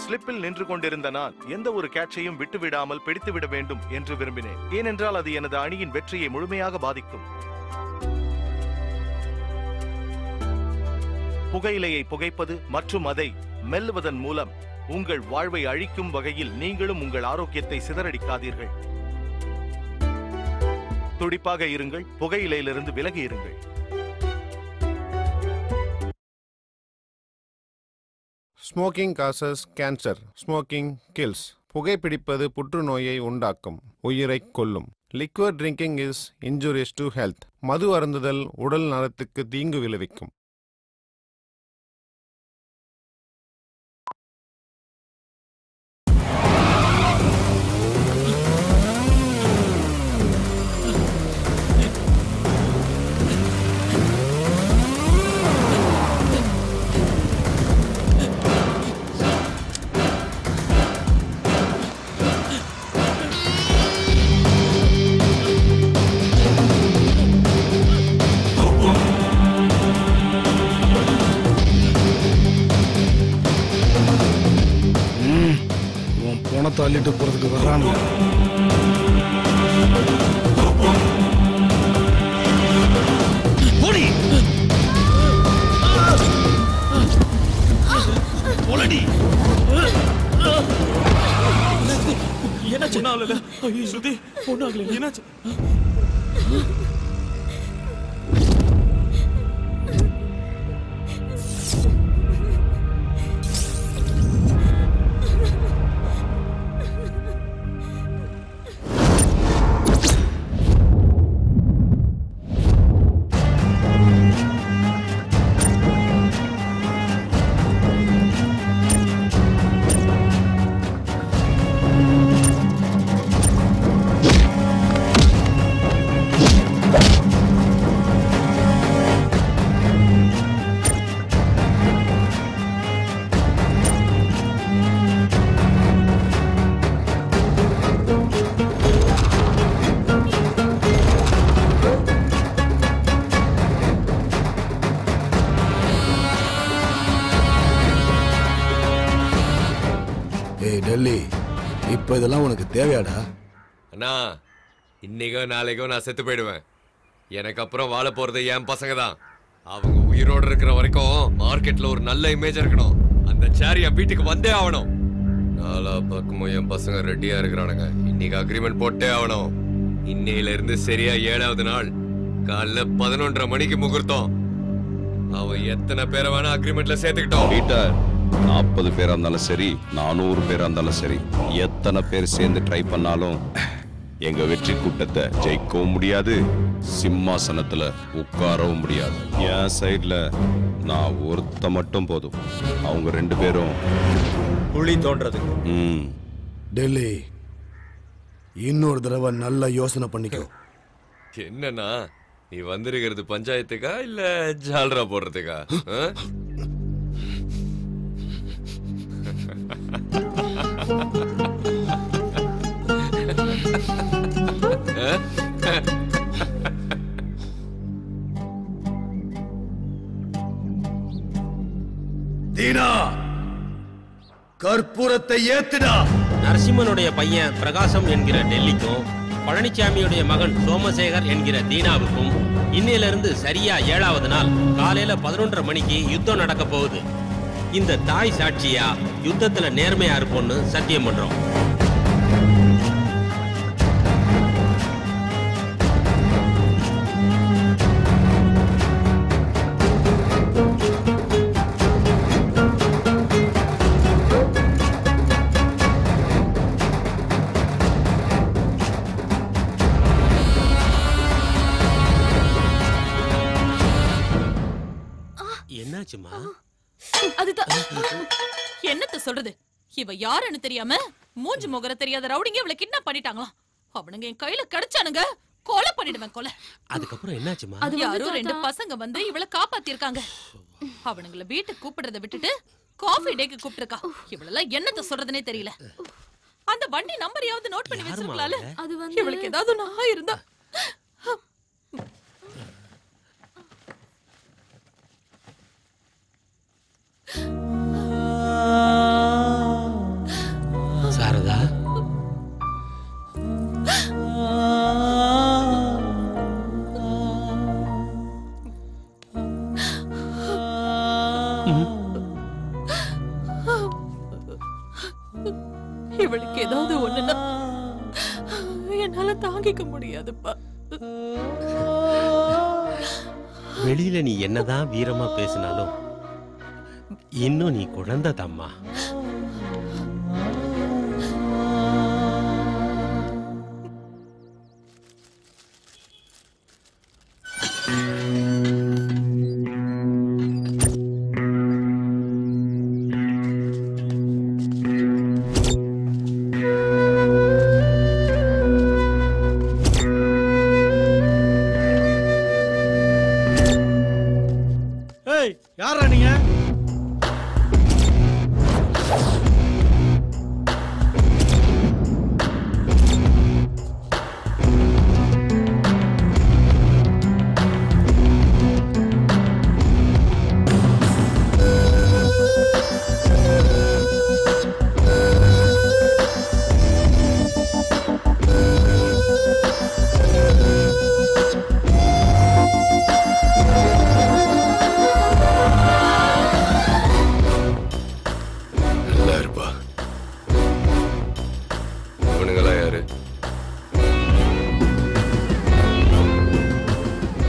ஸ்லிப்பில் நின்று கொண்டிருந்த நான் எந்த ஒரு கேட்சையும் விட்டுவிடாமல் பிடித்துவிட வேண்டும் என்று விரும்பினேன். ஏனென்றால் அது எனது அணியின் வெற்றியை முழுமையாக பாதிக்கும். புகையிலையை புகைப்பது மற்றும் அதை மெல்லுவதன் மூலம் உங்கள் வாழ்வை அழிக்கும் வகையில் நீங்களும் உங்கள் ஆரோக்கியத்தை சிதறடிக்காதீர்கள். துடிப்பாக இருங்கள், புகையிலையிலிருந்து விலகி இருங்கள். Smoking causes cancer, smoking kills. புகைப்பிடிப்பது புற்றுநோயை உண்டாக்கும், உயிரை கொல்லும். Liquid drinking is injurious to health. மது அருந்துதல் உடல் நலத்துக்கு தீங்கு விளைவிக்கும். பணத்தை அள்ளிட்டு போறதுக்கு வர்றானுங்க. என்னாச்சு? ஸ்ருதி பொண்ணாகல, என்னாச்சு? டெல்லி, இப்ப இதெல்லாம் உனக்கு தேவையாடா? அண்ணா, இன்னைக்கோ நாளைக்கோ நான் செத்து போயிடுவேன். எனக்கு அப்புறம் வாழ போறது என் பசங்க தான். அவங்க உயிரோடு இருக்கிற வரைக்கும் மார்க்கெட்ல ஒரு நல்ல இமேஜ் இருக்கணும். அந்த சேர் என் வீட்டுக்கு வந்தே ஆகணும். நாலா பக்கமும் என் பசங்க ரெடியா இருக்கிறானுங்க. இன்னைக்கு அக்ரிமெண்ட் போட்டே ஆகணும். இன்னையில இருந்து சரியா 7வது நாள் காலைல 11:30 மணிக்கு முகூர்த்தம். அவன் எத்தனை பேரை வேணா அக்ரிமெண்ட்ல சேர்த்துக்கிட்டோம். 40 பேரா இருந்தாலும் சரி, 400 பேரா இருந்தாலும் சரி, எத்தனை பேர் சேர்ந்து ட்ரை பண்ணாலும் எங்க வெற்றி கூட்டத்தை ஜெயிக்கவும் முடியாது, சிம்மாசனத்துல உட்காரவும் முடியாது. என் சைட்ல நான் ஒருத்த மட்டும் போதும். அவங்க 2 பேரும் குழி தோன்றதுக்கு. டெல்லி, இன்னொரு தடவை நல்ல யோசனை பண்ணிக்கோ. என்னன்னா, நீ வந்திருக்கிறது பஞ்சாயத்துக்கா இல்ல ஜால்ரா போடுறதுக்கா? தீனா, கற்பூரத்தை ஏத்துடா. நரசிம்மனுடைய பையன் பிரகாசம் என்கிற டெல்லிக்கும் பழனிசாமியுடைய மகன் சோமசேகர் என்கிற தீனாவுக்கும் இன்னையிலிருந்து சரியா 7வது நாள் காலையில 11:30 மணிக்கு யுத்தம் நடக்க போகுது. இந்த தாய் சாட்சியா யுத்தத்துல நேர்மையா இருப்போம்னு சத்தியம் பண்றோம். என்னாச்சுமா? அதுதான் என்னத்த சொல்றது, இவ யாருன்னு தெரியாம மூஞ்சி முகர தெரியாத ரவுடிங்க இவளை கிட்னாப் பண்ணிட்டாங்களாம். அவனுங்க என் கையில கிடைச்சானுங்க, கொலை பண்ணிடுவேன் கொலை. அதுக்கப்புறம் என்னாச்சுமா? அது யாரோ 2 பசங்க வந்து இவளை காப்பாத்திருக்காங்க. அவனுங்களை வீட்டுக்கு கூப்பிடுறத விட்டுட்டு காஃபி டேக்கு கூப்பிட்டுருக்கா. இவளெல்லாம் என்னத்த சொல்றதுனே தெரியல. அந்த வண்டி நம்பரையாவது நோட் பண்ணி வச்சிருக்கலாம்ல. இவளுக்கு ஏதாவது நான் இருந்தா. சாரதா, இவளுக்கு ஏதாவது ஒண்ணுன்னா என்னால தாங்கிக்க முடியாதுப்பா. வெளியில நீ என்னதான் வீரமா பேசினாலும் இன்னும் நீ குழந்தை தாம்மா. ஏய், யாரா நீங்க?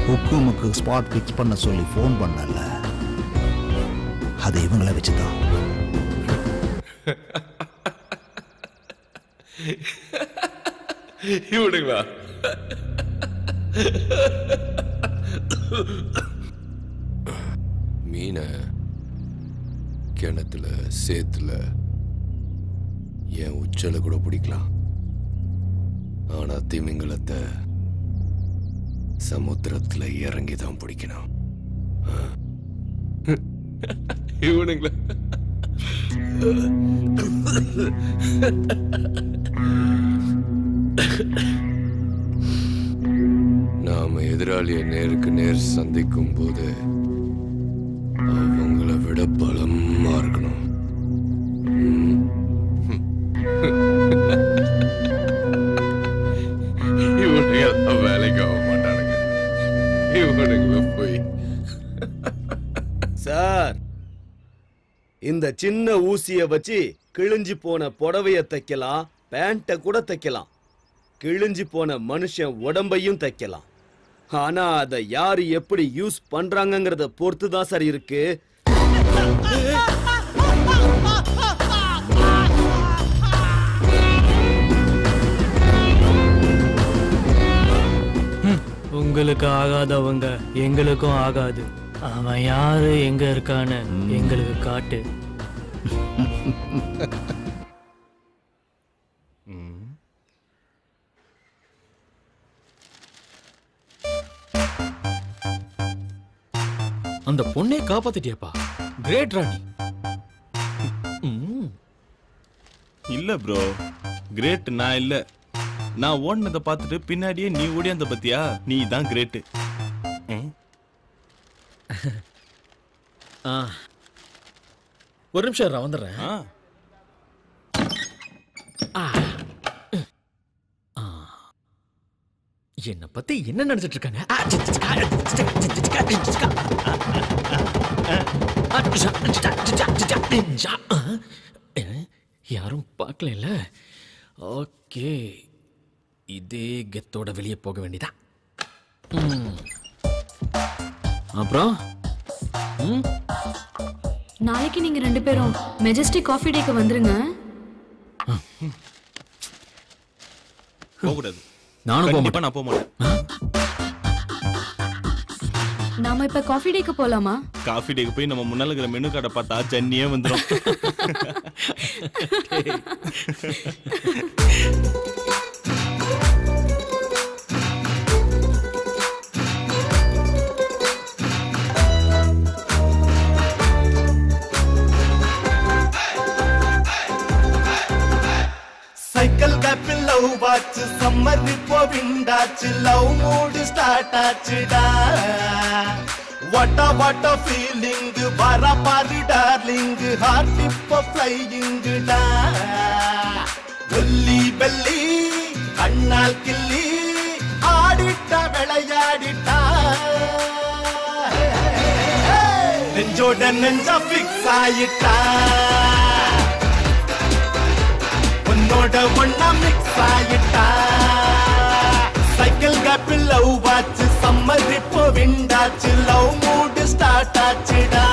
ஹுக்குமுக்கு ஸ்பாட் ஃபிக்ஸ் பண்ண சொல்லி ஃபோன் பண்ணல, அது இவங்களை வச்சுதான். இவனுங்களா? மீனை கிணத்துல சேத்துல என் உச்சல கூட பிடிக்கலாம், ஆனா திமிங்கலத்தை சமுத்திரத்துல இறங்கி தான் பிடிக்கணும். இவனுங்களா? நாம எதிராளியை நேருக்கு நேர் சந்திக்கும் போது அவங்கள விட பலமா இருக்கணும். இவனுங்க வேலைக்கு ஆக மாட்டானுங்க. இவனுங்கள போய் சார், இந்த சின்ன ஊசிய வச்சு கிழிஞ்சு போன புடவைய தைக்கலாம், பேண்ட கூட தைக்கலாம், கிழிஞ்சு போன மனுஷன் உடம்பையும் தைக்கலாம். ஆனா அதை யாரு எப்படி யூஸ் பண்றாங்கங்கறத பொறுத்து தான் சார் இருக்கு. உங்களுக்கு ஆகாதவங்க எங்களுக்கும் ஆகாது. அவன் யாரு எங்க இருக்கான்னு எங்களுக்கு காட்டு. அந்த பொண்ணே காப்பாத்திட்டியாப்பா, கிரேட் ராணி. இல்ல ப்ரோ, கிரேட் நான் இல்ல. நான் ஓடினதை பார்த்துட்டு பின்னாடியே நீ ஓடியாந்த பத்தியா, நீ தான் கிரேட். ஒரு நிமிஷம் வந்துடுறேன். என்ன பத்தி என்ன நினைச்சிட்டு இருக்காங்க? யாரும் பார்க்கல. ஓகே, இதே கெத்தோட வெளியே போக வேண்டியதா. அப்புறம் நாளைக்கு நீங்க 2 பேரும் மெஜஸ்டிக் காஃபி டேக்கு வந்துருங்க. போகக்கூடாது. நானும் கண்டிப்பா நான் போக மாட்டேன். நாம இப்ப காஃபி டேக்கு போலாமா? காஃபி டேக்கு போய் நம்ம முன்னால இருக்கிற மெனு கார்டை பார்த்தா ஜன்னியே வந்துடும். சைக்கிள் கேப்பில் லவ் வாச்சு சம்மர் இப்போ விண்டாச்சு லவ் மூடு ஸ்டார்ட் ஆச்சுடா. வாட்ட ஃபீலிங் வர பாரு டார்லிங் ஹார்ட் இப்போ ஃப்ளையிங்குடா. ஒல்லி பெல்லி கண்ணால் கிள்ளி ஆடிட்ட விளையாடிட்டா. நெஞ்சோட நெஞ்சா ஃபிக்ஸ் ஆயிட்டா. உன்னோட ஒண்ணா மிக்ஸ் ஆயிட்டா. சைக்கிள் கேப்பில் லவ் வாச்சு சம்மர் இப்போ விண்டாச்சு லவ் மூடு ஸ்டார்ட் ஆச்சுடா.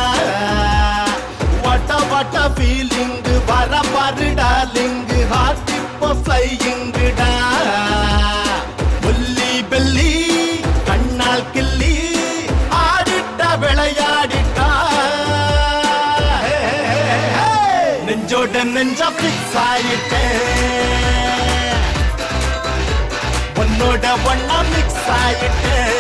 வாட்ட ஃபீலிங் வர பாரு டார்லிங் ஹார்ட் இப்போ ஃப்ளையிங்குடா. ஒல்லி பெல்லி கண்ணால் கிள்ளி ஆடிட்ட விளையாடிட்டா. நெஞ்சோட நெஞ்சா ஃபிக்ஸ் ஆயிட்டேன். உன்னோட ஒண்ணா மிக்ஸ் ஆயிட்டேன்.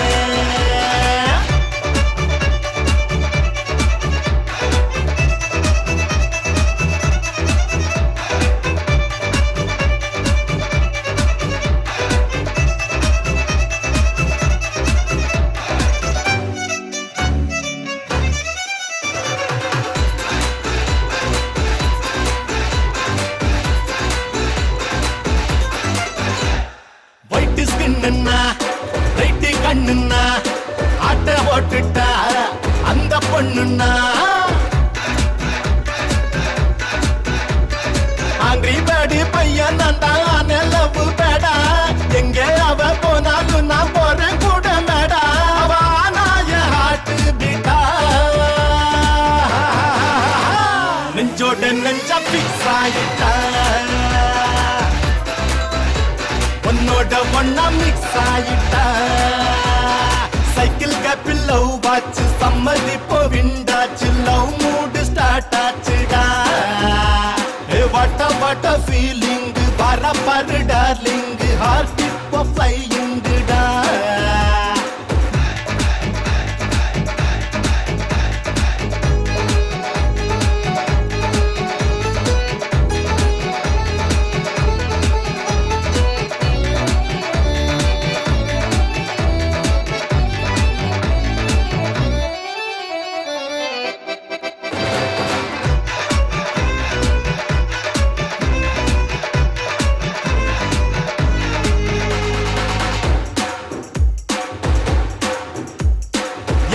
ரைட்டு கண்ணுன்னா ஆட்ட ஓட்டுட்டா அந்த பொண்ணுன்னா. ஆங்கிரி பேடு பையன் நான் தான் லவ் பேடா. எங்க அவ போனாலும் நான் போறேன் கூட மேடா. அவ நாய ஹார்ட் பீட்டா. நெஞ்சோட நெஞ்சா பிக்ஸ் ஆயிட்டா. உன்னோட ஒண்ணா மிக்ஸ் ஆயிட்டா. சைக்கிள் கேப்பில் லவ் வாச்சு சம்மர் இப்போ விண்டாச்சு லவ் மூடு ஸ்டார்ட் ஆச்சுடா. வாட்ட ஃபீலிங் வர பாரு டார்லிங் ஹார்ட் இப்போ ஃப்ளையிங்குடா.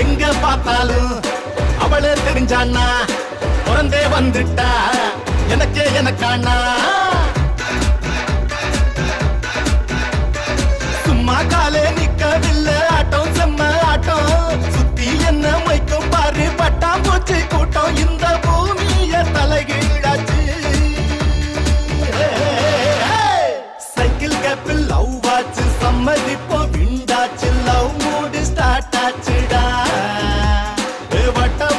எங்க பார்த்தாலும் அவளே தெரிஞ்சானா. பிறந்தே வந்துட்டா எனக்கே எனக்கானா. சும்மா காலே நிக்கவில்லை ஆட்டம் செம்ம ஆட்டம். சுத்தி என்ன மைக்கும் பாரு பட்டாம்பூச்சி கூட்டம். இந்த பூமிய தலைகீழாச்சு. சைக்கிள் கேப்பில் லவ் வாச்சு சம்மர் இப்போ விண்டாச்சு லவ் மூடு ஸ்டார்ட் ஆச்சுடா.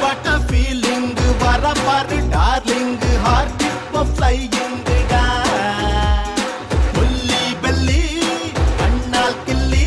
வாட்ட ஃபீலிங் வர பாரு டார்லிங் ஹார்ட் இப்போ ஃப்ளையிங்குடா. ஒல்லி பெல்லி கண்ணால் கிள்ளி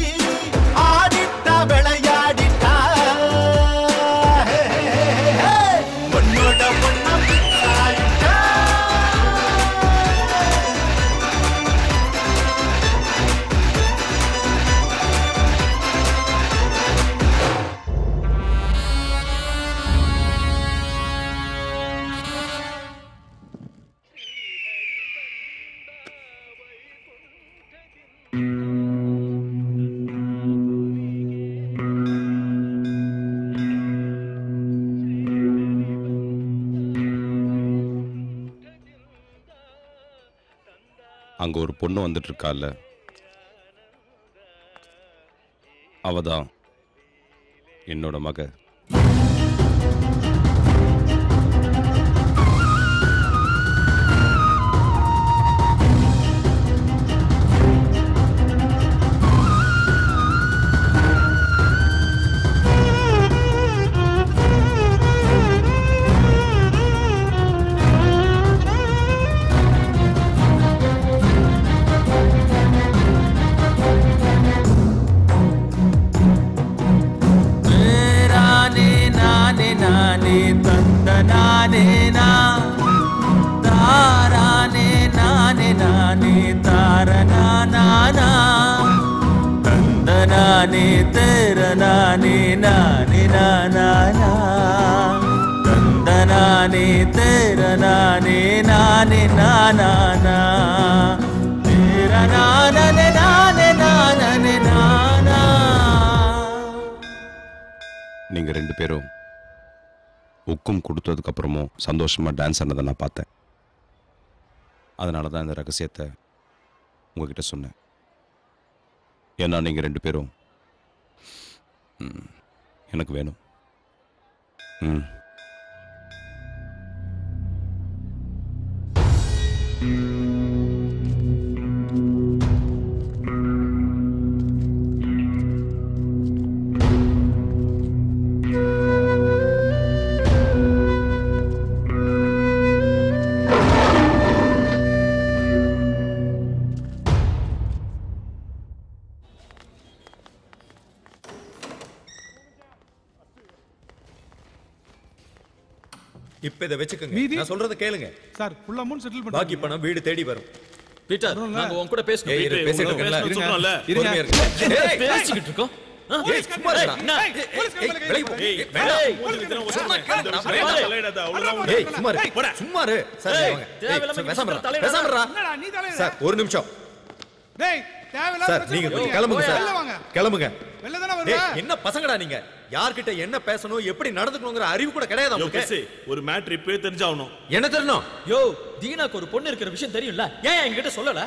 அங்க ஒரு பொண்ணு வந்துட்டு இருக்கால, அவதான் என்னோட மக. நீங்க ரெண்டு பேரும் உக்கும் கொடுத்ததுக்கு அப்புறமும் சந்தோஷமா டான்ஸ் ஆனதை நான் பார்த்தேன். அதனால தான் இந்த ரகசியத்தை உங்ககிட்ட சொன்னேன். ஏன்னா நீங்க ரெண்டு பேரும் எனக்கு வேணும். இப்ப இத வெச்சுக்கங்க. நான் சொல்றத கேளுங்க. சார் ஃபுல் அமௌண்ட் செட்டில் பண்ணு. பாக்கி பணம் வீடு தேடி வரும். பீட்டர், நாங்க உன் கூட பேசணும். ஏய், பேசிட்டு இருக்கல. சொல்றோம்ல. இருங்க. பேசிக்கிட்டு இருக்கோம். ஏய், சும்மா இருடா. ஏய், சும்மா இரு. சும்மா இரு. சார் வாங்க. பேசாம இருடா. சார் ஒரு நிமிஷம். டேய், தேவையில்லாத சார் நீங்க கிளம்புங்க சார். கிளம்புங்க. வெளில தான வருவா? என்ன பசங்கடா நீங்க? யார்கிட்ட என்ன பேசணும், எப்படி நடந்துக்கணும்ங்கற அறிவு கூட கிடையாது உங்களுக்கு. ஒரு மேட்டர் இப்பவே தெரிஞ்சாவணும். என்ன தெரியணும்? யோ, தீனாக்கு ஒரு பொண்ணு இருக்கிற விஷயம் தெரியும்ல, ஏன் என்கிட்ட சொல்லல?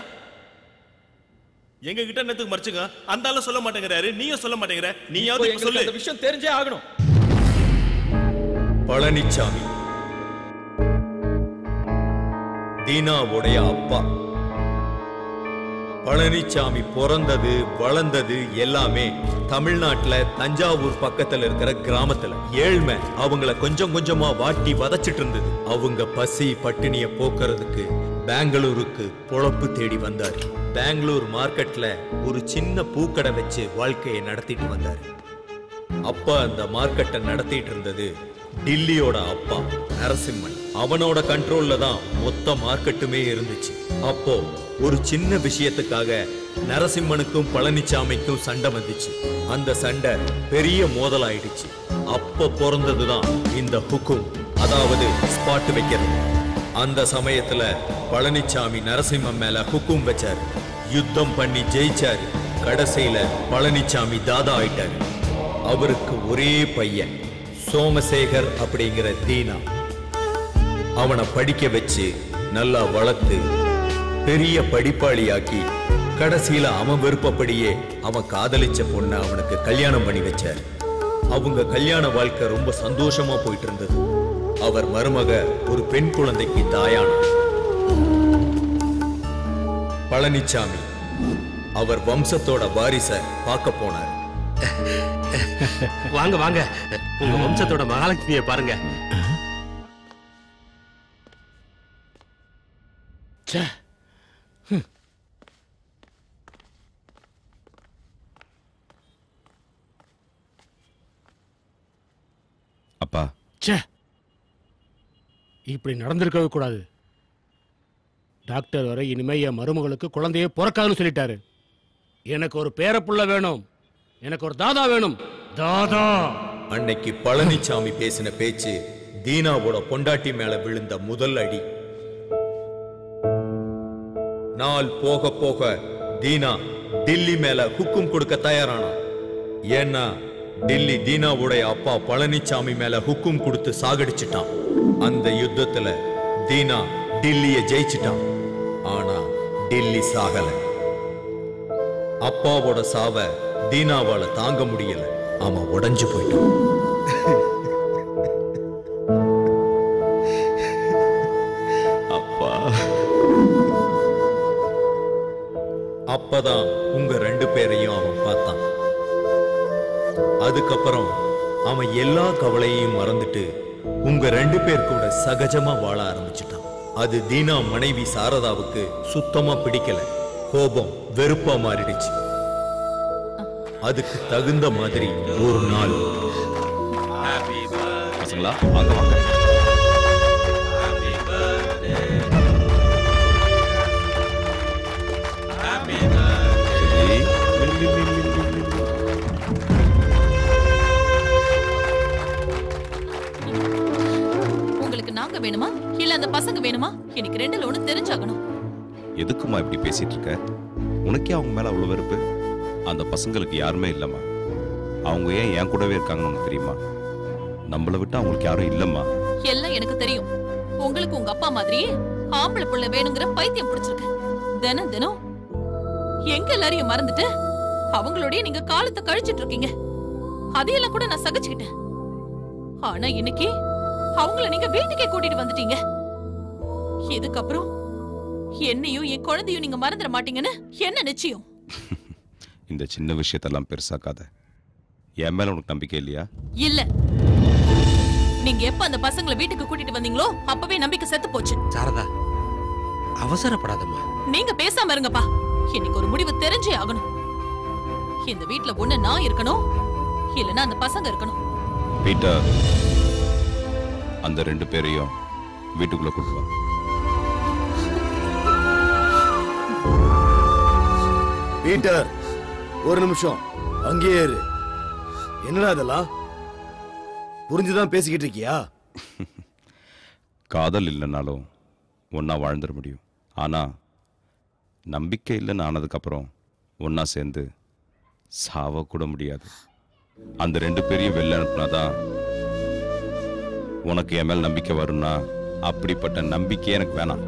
எங்க கிட்ட என்னத்துக்கு மறைச்சுங்க? அந்த ஆளு சொல்ல மாட்டேங்கறாரு, நீயும் சொல்ல மாட்டேங்கற. நீயாவது இப்ப சொல்லு. இந்த விஷயம் தெரிஞ்சே ஆகணும். பழனிச்சாமி தீனாவுடைய அப்பா. பழனிச்சாமி பிறந்தது வளர்ந்தது எல்லாமே தமிழ்நாட்டுல தஞ்சாவூர் பக்கத்துல இருக்கிற கிராமத்துல. ஏழ்மை அவங்கள கொஞ்சம் கொஞ்சமா வாட்டி வதச்சிட்டு இருந்தது. அவங்க பசி பட்டினிய போக்குறதுக்கு பெங்களூருக்கு பொழப்பு தேடி வந்தாரு. பெங்களூர் மார்க்கெட்ல ஒரு சின்ன பூக்கடை வச்சு வாழ்க்கையை நடத்திட்டு வந்தாரு. அப்ப அந்த மார்க்கெட்டை நடத்திட்டு இருந்தது டில்லியோட அப்பா நரசிம்மன். அவனோட கண்ட்ரோல்ல தான் மொத்த மார்க்கெட்டுமே இருந்துச்சு. அப்போ ஒரு சின்ன விஷயத்துக்காக நரசிம்மனுக்கும் பழனிச்சாமிக்கும் சண்டை வந்துச்சு. அந்த சண்டை பெரிய மோதல் ஆயிடுச்சு. அப்ப பிறந்ததுதான் இந்த ஹுக்கும், அதாவது ஸ்பாட் வைக்கிறது. அந்த சமயத்துல பழனிச்சாமி நரசிம்மன் மேல ஹுக்கும் வச்சாரு. யுத்தம் பண்ணி ஜெயிச்சாரு. கடைசியில பழனிச்சாமி தாதா ஆயிட்டாரு. அவருக்கு ஒரே பையன் சோமசேகர் அப்படிங்கிற தீனா. அவனை படிக்க வச்சு நல்லா வளர்த்து பெரிய படிப்பாளியாக்கி கடைசியில அவன் விருப்பப்படியே அவன் காதலிச்ச பொண்ணை அவனுக்கு கல்யாணம் பண்ணி வச்சார். அவங்க கல்யாண வாழ்க்கை ரொம்ப சந்தோஷமா போயிட்டு இருந்தது. அவர் மருமக ஒரு பெண் குழந்தைக்கு தாயானார். பழனிச்சாமி அவர் வம்சத்தோட வாரிசை பார்க்க போனார். வாங்க வாங்க, உங்க வம்சத்தோட மகாலட்சுமியை பாருங்க. அப்பா, இப்படி நடந்திருக்கவே கூடாது. டாக்டர் வரை இனிமே என் மருமகளுக்கு குழந்தையே பிறக்காதுன்னு சொல்லிட்டாரு. எனக்கு ஒரு பேரப்புள்ள வேணும், எனக்கு ஒரு தாதா வேணும். தாதா. அன்னைக்கு பழனிச்சாமி பேசின பேச்சு தீனாவோட பொண்டாட்டி மேல விழுந்த முதல் அடி. நாள் போக போக தீனா டில்லி மேல ஹுக்கும் கொடுக்க தயாரானா. ஏன்னா டில்லி தீனாவுடைய அப்பா பழனிச்சாமி மேல ஹுக்கும் கொடுத்து சாகடிச்சிட்டான். அந்த யுத்தத்துல தீனா டில்லிய ஜெயிச்சிட்டான். ஆனா டெல்லி சாகல. அப்பாவோட சாவை தீனாவால தாங்க முடியல. அவன் உடைஞ்சு போயிட்டான். அப்பா. அப்பதான் உங்க 2 பேரையும் அவன் பார்த்தான். அதுக்கப்புறம் அவன் எல்லா கவலையையும் மறந்துட்டு உங்க 2 பேர் கூட சகஜமா வாழ ஆரம்பிச்சுட்டான். அது தீனா மனைவி சாரதாவுக்கு சுத்தமா பிடிக்கல. கோபம் வெறுப்பா மாறிடுச்சு. அதுக்கு தகுந்த மாதிரி ஒரு நாள் பசங்களா வாங்க வாங்க. உங்களுக்கு நாங்க வேணுமா இல்ல அந்த பசங்க வேணுமா? எனக்கு 2ல ஒண்ணு தெரிஞ்சாகணும். எதுக்குமா இப்படி பேசிட்டு இருக்க? உனக்கே அவங்க மேல அவ்வளவு வெறுப்பு? அந்த பசங்களுக்கு யாருமே இல்லம்மா. அவங்க ஏன் என் கூடவே இருக்காங்கன்னு உனக்கு தெரியுமா? நம்மளை விட்டு அவங்களுக்கு யாரும் இல்லம்மா. எல்லாம் எனக்கு தெரியும். உங்களுக்கு உங்க அப்பா மாதிரியே ஆம்பளை புள்ள வேணுங்கிற பைத்தியம் பிடிச்சிருக்கு. தினம் தினம் எங்க எல்லாரையும் மறந்துட்டு அவங்களோடய நீங்க காலத்தை கழிச்சிட்டு இருக்கீங்க. அதையெல்லாம் கூட நான் சகிச்சுக்கிட்டேன். ஆனா இன்னைக்கு அவங்கள நீங்க வீட்டுக்கே கூட்டிட்டு வந்துட்டீங்க. இதுக்கப்புறம் என்னையும் என் குழந்தையும் நீங்க மறந்துட மாட்டீங்கன்னு என்ன நிச்சயம்? இந்த சின்ன விஷயத்தெல்லாம் பெருசாக்காத. என் மேல உனக்கு நம்பிக்கை இல்லையா? இல்ல. நீங்க எப்ப அந்த பசங்களை வீட்டுக்கு கூட்டிட்டு வந்தீங்களோ அப்பவே நம்பிக்கை செத்து போச்சு. சாரதா, அவசரப்படாதம்மா. நீங்க பேசாம இருங்கப்பா. இன்னைக்கு ஒரு முடிவு தெரிஞ்சே ஆகணும். இந்த வீட்ல ஒண்ணு நான் இருக்கணும், இல்லனா அந்த பசங்க இருக்கணும். பீட்டர், அந்த 2 பேரையும் வீட்டுக்குள்ள கூட்டு வா. பீட்டர், ஒரு நிமிஷம் அங்கேயே இரு. என்னடா இதெல்லாம்? புரிஞ்சுதான் பேசிக்கிட்டு இருக்கியா? காதல் இல்லைனாலும் ஒன்னா வாழ்ந்துட முடியும். ஆனா நம்பிக்கை இல்லைன்னு ஆனதுக்கப்புறம் ஒன்னா சேர்ந்து சாவ கூட முடியாது. அந்த 2 பேரையும் வெளில அனுப்புனாதான் உனக்கு என் மேல் நம்பிக்கை வரும்னா அப்படிப்பட்ட நம்பிக்கையே எனக்கு வேணாம்.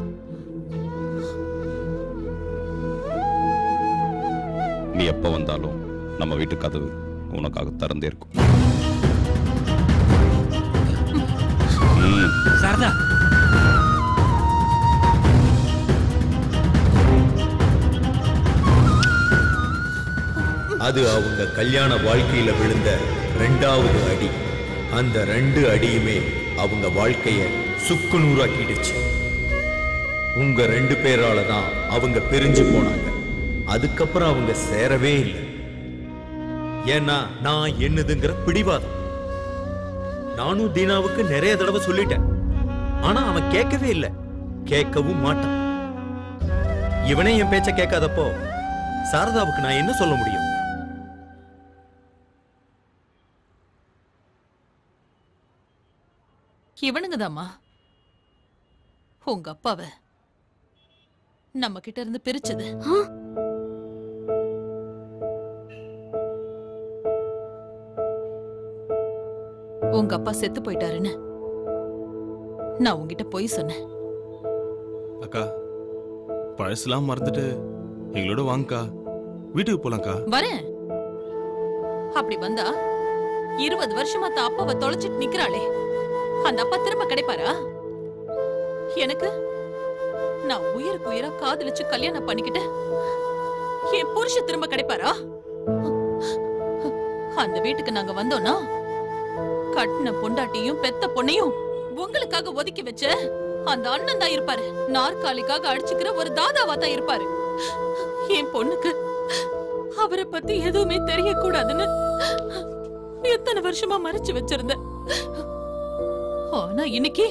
நீ எப்ப வந்தாலும் நம்ம வீட்டு கதவு உனக்காக திறந்தே இருக்கும். சாரதா, அது அவங்க கல்யாண வாழ்க்கையில விழுந்த 2வது அடி. அந்த 2 அடியுமே அவங்க வாழ்க்கைய சுக்குநூறாக்கிடுச்சு. உங்க 2 பேரால தான் அவங்க பிரிஞ்சு போனாங்க. அதுக்கப்புறம் அவங்க சேரவே இல்லை. ஏன்னா நான் என்னதுங்கிற பிடிவாதம். நானும் தீனாவுக்கு நிறைய தடவை சொல்லிட்டேன். ஆனா அவன் கேட்கவே இல்லை, கேட்கவும் மாட்டான். இவனே என் பேச்ச கேட்காதப்போ சாரதாவுக்கு நான் என்ன சொல்ல முடியும்? இவனுங்கதாம்மா உங்க அப்பாவை நம்ம கிட்ட இருந்து பிரிச்சது. உங்க அப்பா செத்து போயிட்டாருன்னு நான் உங்ககிட்ட போய் சொன்னேன். அக்கா, பழசெல்லாம் மறந்துட்டு எங்களோட வாங்கக்கா, வீட்டுக்கு போலாம்க்கா. வரேன். அப்படி வந்தா 20 வருஷமா தான் அப்பாவை தொலைச்சிட்டு நிக்கிறாளே, அந்த அப்பா திரும்ப கிடைப்பாரா? எனக்கு நான் உயிருக்கு உயிரா காதலிச்சு கல்யாணம் பண்ணிக்கிட்டு என் புருஷ திரும்ப கிடைப்பாரா? அந்த வீட்டுக்கு நாங்க வந்தோம்னா கட்டின பொண்டாட்டியும் பெத்த பொண்ணையும் உங்களுக்காக ஒதுக்கி வச்ச அந்த அண்ணன் தான் இருப்பாரு. நாற்காலிக்காக அடிச்சுக்கிற ஒரு தாதாவா தான் இருப்பாரு. என் பொண்ணுக்கு அவரை பத்தி எதுவுமே தெரியக்கூடாதுன்னு எத்தனை வருஷமா மறைச்சு வச்சிருந்த. ஆனா இன்னைக்கு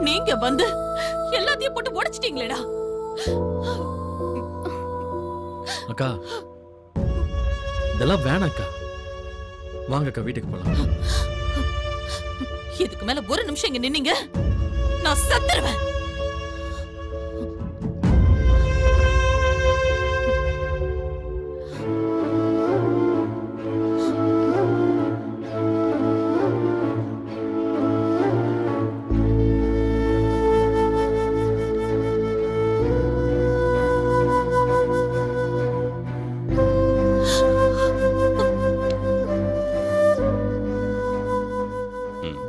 நீங்க வந்து எல்லாத்தையும் போட்டு உடைச்சிட்டீங்களேடா. அக்கா, இதெல்லாம் வேணாக்கா. வாங்கக்கா, வீட்டுக்கு போலாம். இதுக்கு மேல ஒரு நிமிஷம் இங்க நின்னீங்க நான் செத்துருவேன்.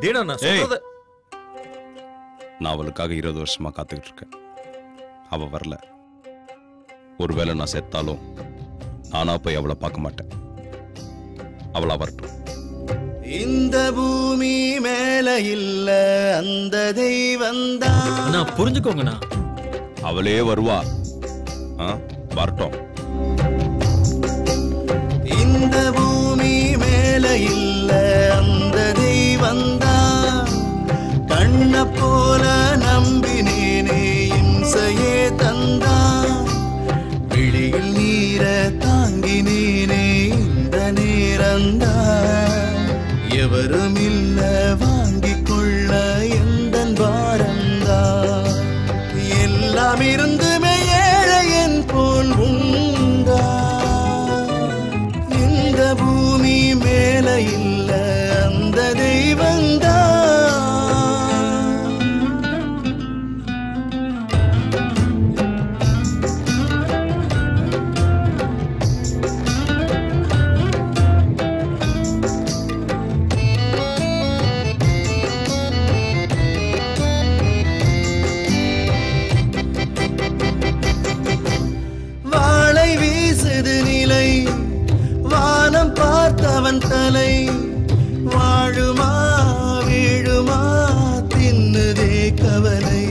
தீனா நான் சொல்றத நான் அவளுக்காக 20 வருஷமா காத்துக்கிட்டு இருக்கேன். அவ வரல. ஒருவேளை நான் செத்தாலும் நானா போய் அவளை பார்க்க மாட்டேன். அவளா வரட்டும். இந்த பூமி மேல இல்ல அந்த தெய்வந்தான். நான் புரிஞ்சுக்கோங்கண்ணா. அவளே வருவா. வரட்டும். இந்த பூமி மேல இல்ல அந்த தெய்வந்தான். கண்ண போல நம்பினேனே இம்சையே தந்தான். விழியில் நீர தாங்கினேனே இந்த நேரந்தான். எவரும் இல்ல வாங்கிக் கொள்ள எந்தன் வாரந்தான். எல்லாம் இருந்துமே ஏழையன் போல் உண்டா. இந்த பூமி மேல இல்ல அந்த தெய்வந்தான். வாளை வீசுது நிலை வானம் பார்த்தவன் தலை. வாழுமா வீழுமா தின்னுதே கவலை.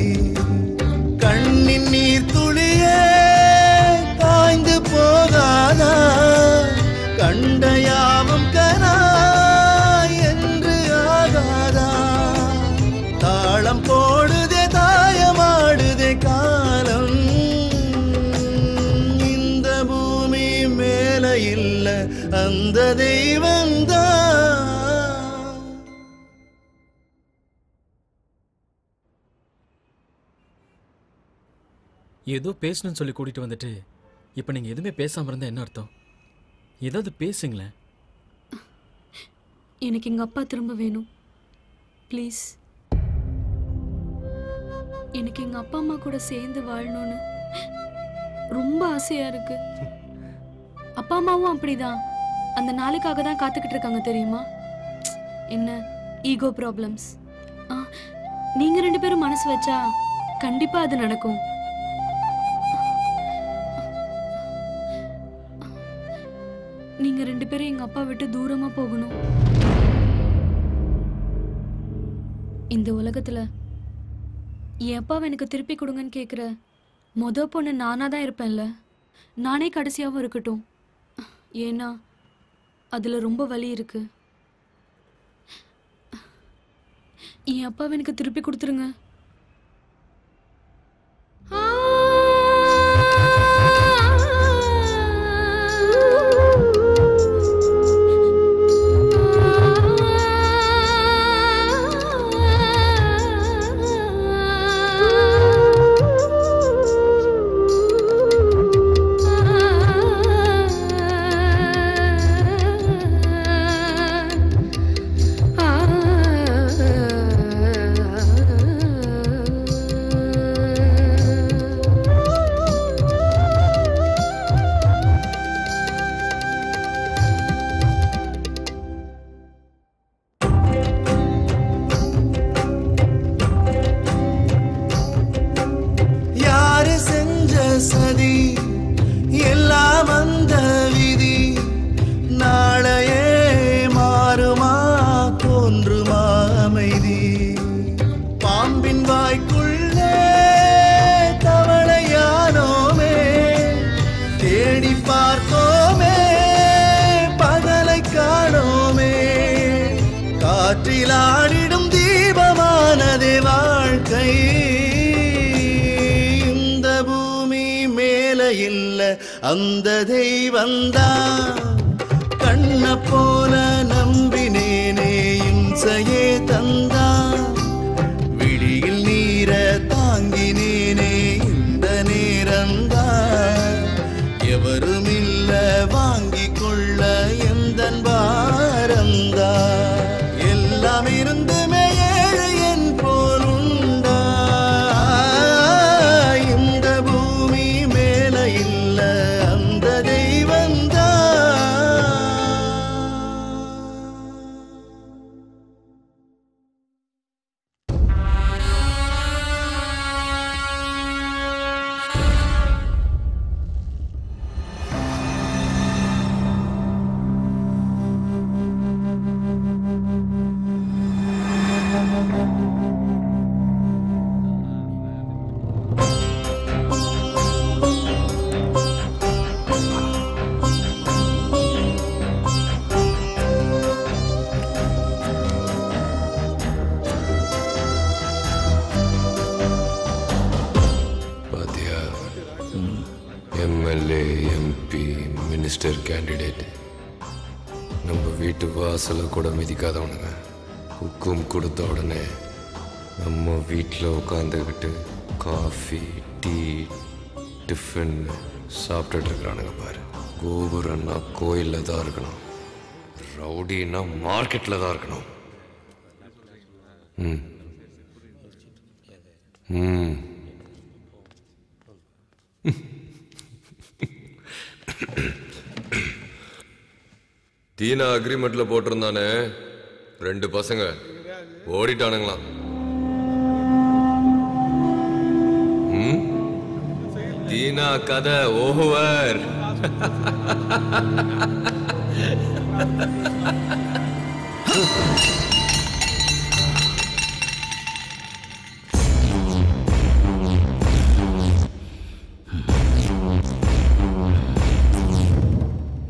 கண்ணின் நீர் துளியே காய்ந்து போகாதா. கண்ட யாவும் கனா என்று ஆகாதா. தாளம் போடுதே தாயமாடுதே காலம். இந்த பூமி மேல இல்ல அந்த தெய்வந்தான். ஏதோ பேசணும்னு சொல்லி கூட்டிட்டு வந்துட்டு இப்ப நீங்க எதுவுமே பேசாம இருந்தா என்ன அர்த்தம்? ஏதாவது பேசுங்களேன். எனக்கு எங்க அப்பா திரும்ப வேணும் ப்ளீஸ். எனக்கு எங்க அப்பா அம்மா கூட சேர்ந்து வாழணும்னு ரொம்ப ஆசையா இருக்கு. அப்பா அம்மாவும் அப்படிதான். அந்த நாளுக்காக தான் காத்துக்கிட்டு இருக்காங்க தெரியுமா? என்ன ஈகோ ப்ராப்ளம்ஸ். நீங்க 2 பேரும் மனசு வச்சா கண்டிப்பா அது நடக்கும். நீங்க 2 பேரும் எங்க அப்பா விட்டு தூரமா போகணும். இந்த உலகத்துல என் அப்பாவை எனக்கு திருப்பி கொடுங்கன்னு கேக்குற மொத பொண்ணு நானா தான் இருப்பேன்ல. நானே கடைசியாவும் இருக்கட்டும். ஏன்னா அதுல ரொம்ப வலி இருக்கு. என் அப்பாவை எனக்கு திருப்பி கொடுத்துருங்க. சதி எல்லாம் அந்த விதி. நாளையே மாறுமா தோன்றுமா அமைதி. பாம்பின் வாய்க்குள்ளே தவளையானோமே. தேடி பார்த்தோமே பகலை காணோமே. காற்றில் ஆடிடும் தீபமானதே வாழ்க்கை. இல்ல அந்த தெய்வந்தான். கண்ண போல நம்பினேனே இம்சையே தந்தான். விழியில் நீர தாங்கினேனே இந்த நேரந்தான். எவரும் இல்ல வாங்கிக் கொள்ள எந்தன் வாரந்தான். எல்லாம் இருந்துமே ஏழையன் போல் உண்டா. இந்த பூமி மேல இல்ல அந்த தெய்வந்தான். கேண்டிடேட். நம்ம வீட்டு வாசலை கூட மிதிக்காதவனுங்க ஹுக்கும் கொடுத்த உடனே நம்ம வீட்டில் உட்காந்துக்கிட்டு காஃபி டீ டிஃபன் சாப்பிட்டுட்டு இருக்கிறானுங்க பாரு. கோபுரம்னா கோயிலில் தான் இருக்கணும், ரவுடின்னா மார்க்கெட்டில் தான் இருக்கணும். ம் ம் தீனா அக்ரிமெண்ட்ல போட்டிருந்தானே 2 பசங்க ஓடிட்டானுங்களாம். தீனா கதை ஓவர்.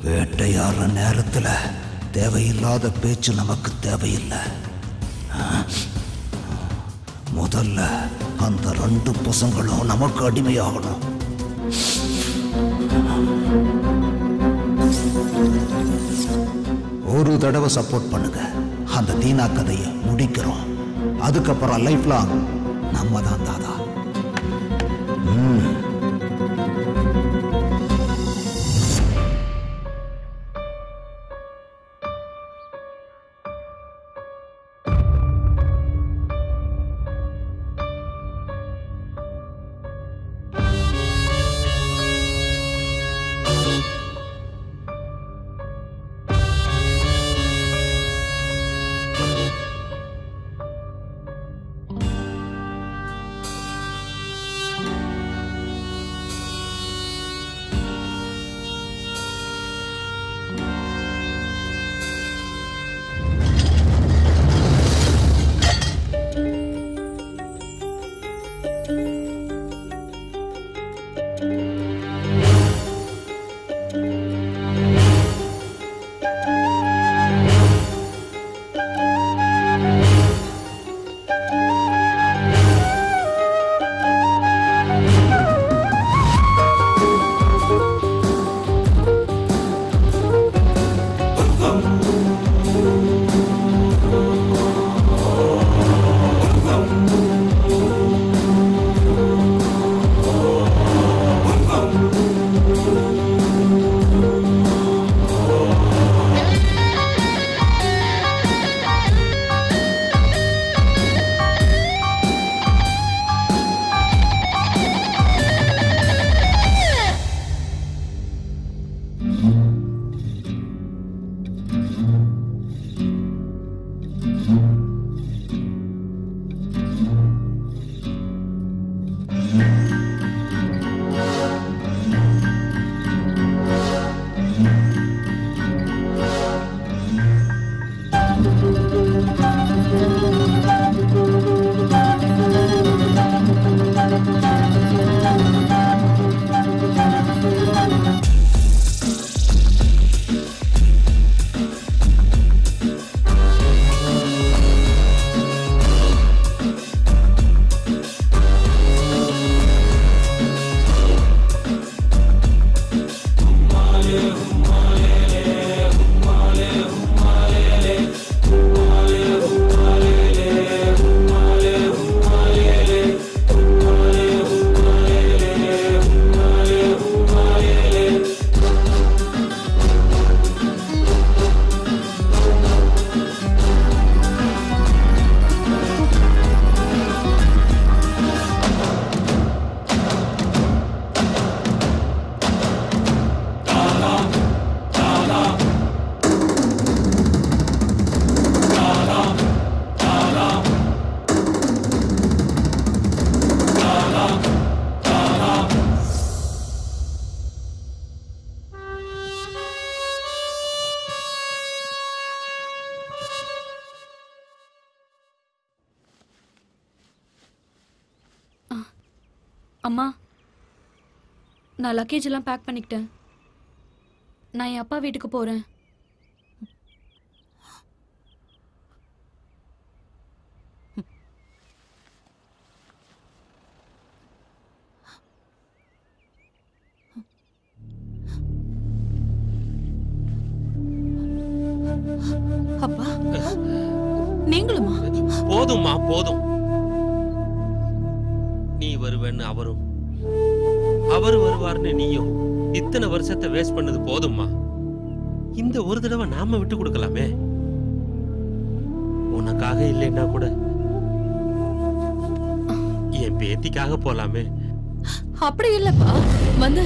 வேட்டையாடுற நேரத்துல தேவையில்லாத பேச்சு நமக்கு தேவையில்லை. முதல்ல அந்த 2 பசங்களும் நமக்கு அடிமையாகணும். ஒரு தடவை சப்போர்ட் பண்ணுங்க, அந்த தீனா கதையை முடிக்கிறோம். அதுக்கப்புறம் லைஃப் லாங் நம்ம தான் தாதா. அம்மா, நான் லக்கேஜ் எல்லாம் பேக் பண்ணிக்கிட்டேன். நான் என் அப்பா வீட்டுக்கு போறேன். அப்பா நீங்களுமா? போதும்மா போதும். நீ வருவேன்னு அவரும், அவரு வருவார்னு நீயும் இத்தனை வருஷத்தை வேஸ்ட் பண்ணது போதும்மா. இந்த ஒரு தடவை நாம விட்டு கொடுக்கலாமே. உனக்காக இல்லைன்னா கூட என் பேத்திக்காக போலாமே. அப்படி இல்லப்பா, வந்து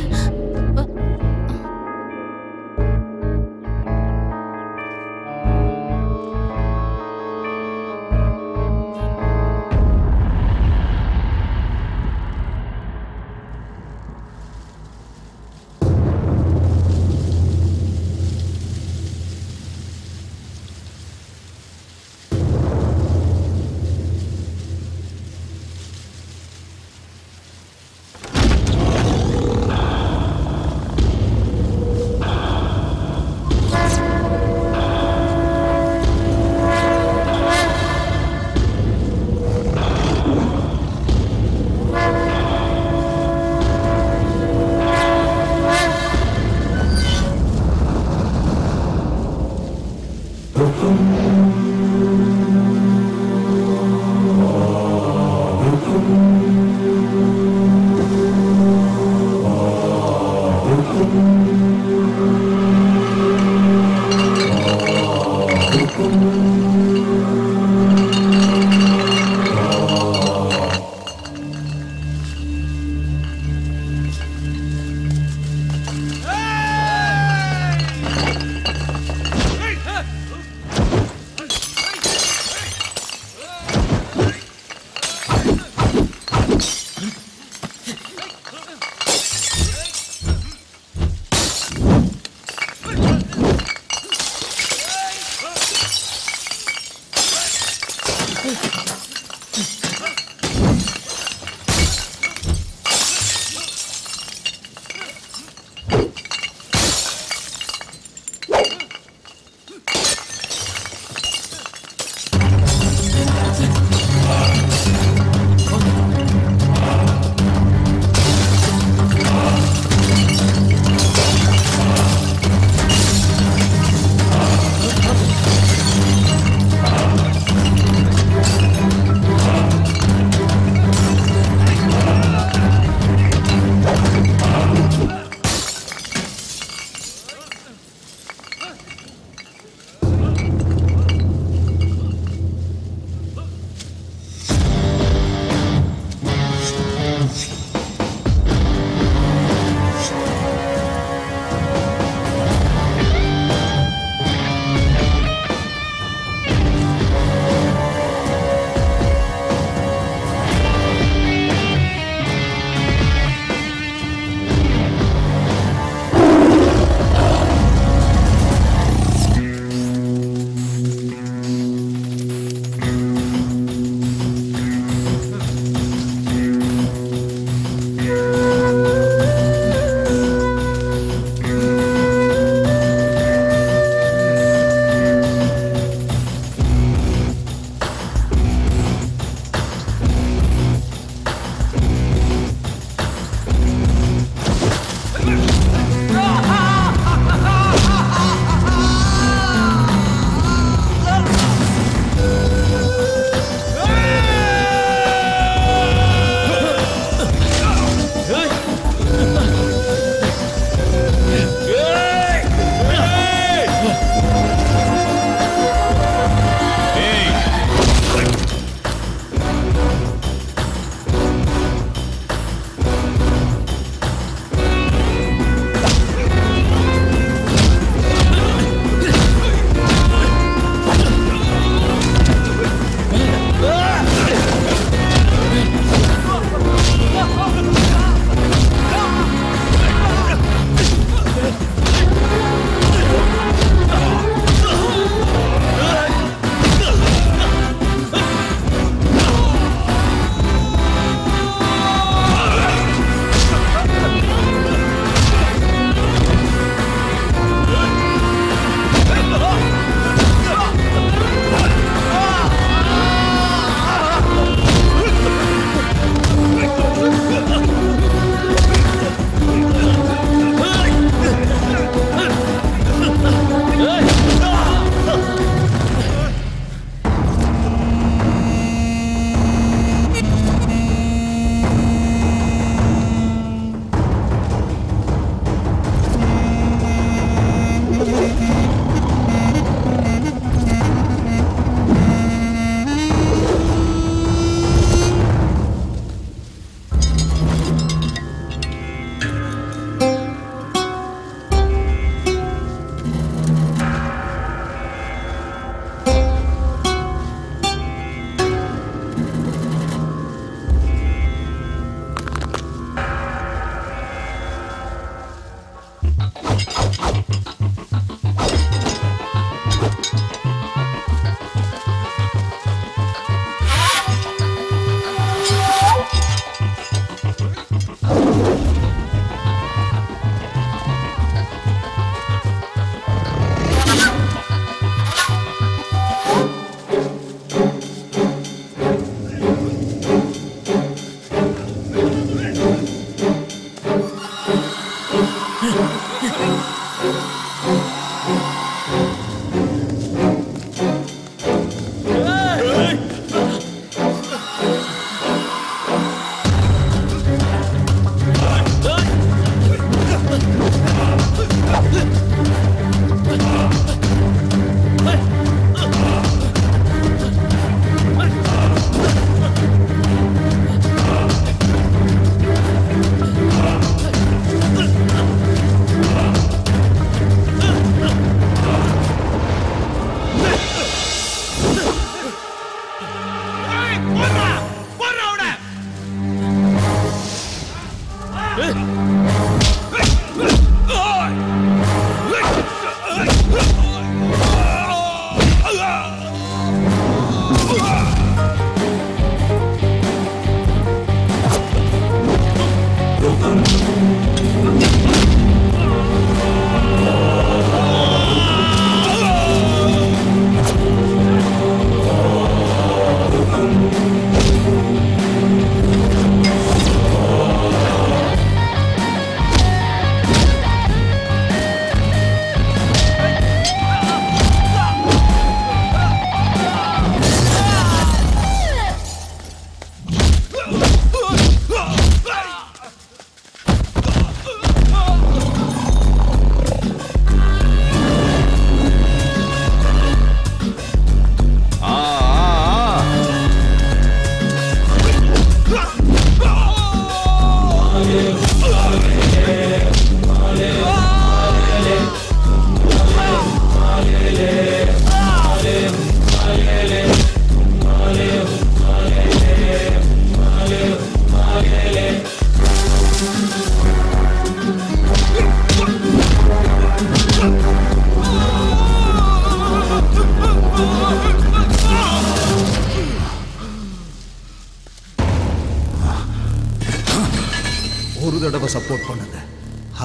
தடவை சப்போர்ட் பண்ணுங்க.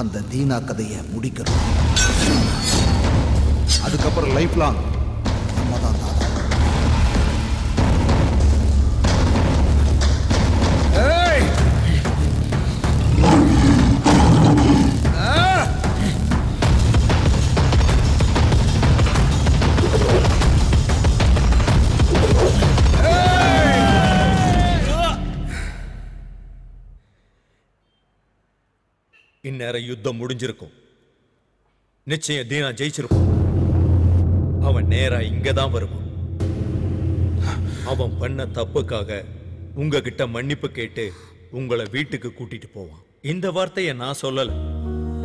அந்த தீனா கதையை முடிக்கணும். அதுக்கப்புறம் லைஃப் லாங் நம்ம தான் தாதா. இந்நேரம் யுத்தம் முடிஞ்சிருக்கும். நிச்சயம் தீனா ஜெயிச்சிருக்கும். அவன் நேரா இங்கதான் வருவான். அவன் பண்ண தப்புக்காக உங்ககிட்ட மன்னிப்பு கேட்டு உங்களை வீட்டுக்கு கூட்டிட்டு போவான். இந்த வார்த்தையை நான் சொல்லல.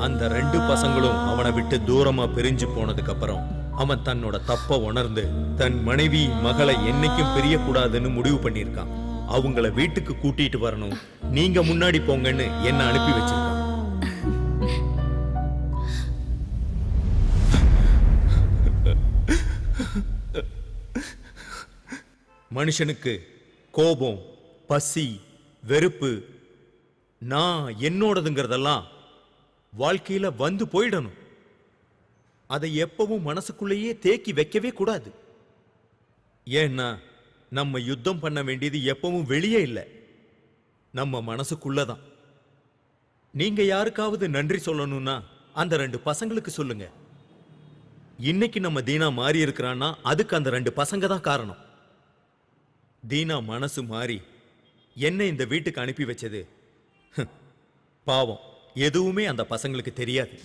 அந்த 2 பசங்களும் அவனை விட்டு தூரமா பிரிஞ்சு போனதுக்கு அப்புறம் அவன் தன்னோட தப்ப உணர்ந்து தன் மனைவி மகளை என்னைக்கும் பிரியக்கூடாதுன்னு முடிவு பண்ணியிருக்கான். அவங்கள வீட்டுக்கு கூட்டிட்டு வரணும், நீங்க முன்னாடி போங்கன்னு என்ன அனுப்பி வச்சிருக்கான். மனுஷனுக்கு கோபம், பசி, வெறுப்பு, நான் என்னோடதுங்கிறதெல்லாம் வாழ்க்கையில வந்து போயிடணும். அதை எப்பவும் மனசுக்குள்ளேயே தேக்கி வைக்கவே கூடாது. ஏன்னா நம்ம யுத்தம் பண்ண வேண்டியது எப்பவும் வெளியே இல்லை, நம்ம மனசுக்குள்ளதான். நீங்க யாருக்காவது நன்றி சொல்லணும்னா அந்த 2 பசங்களுக்கு சொல்லுங்க. இன்னைக்கு நம்ம தீனா மாறி இருக்கிறான்னா அதுக்கு அந்த 2 பசங்க தான் காரணம். தீனா மனசு மாறி என்ன இந்த வீட்டுக்கு அனுப்பி வச்சது பாவம், எதுவுமே அந்த பசங்களுக்கு தெரியாது.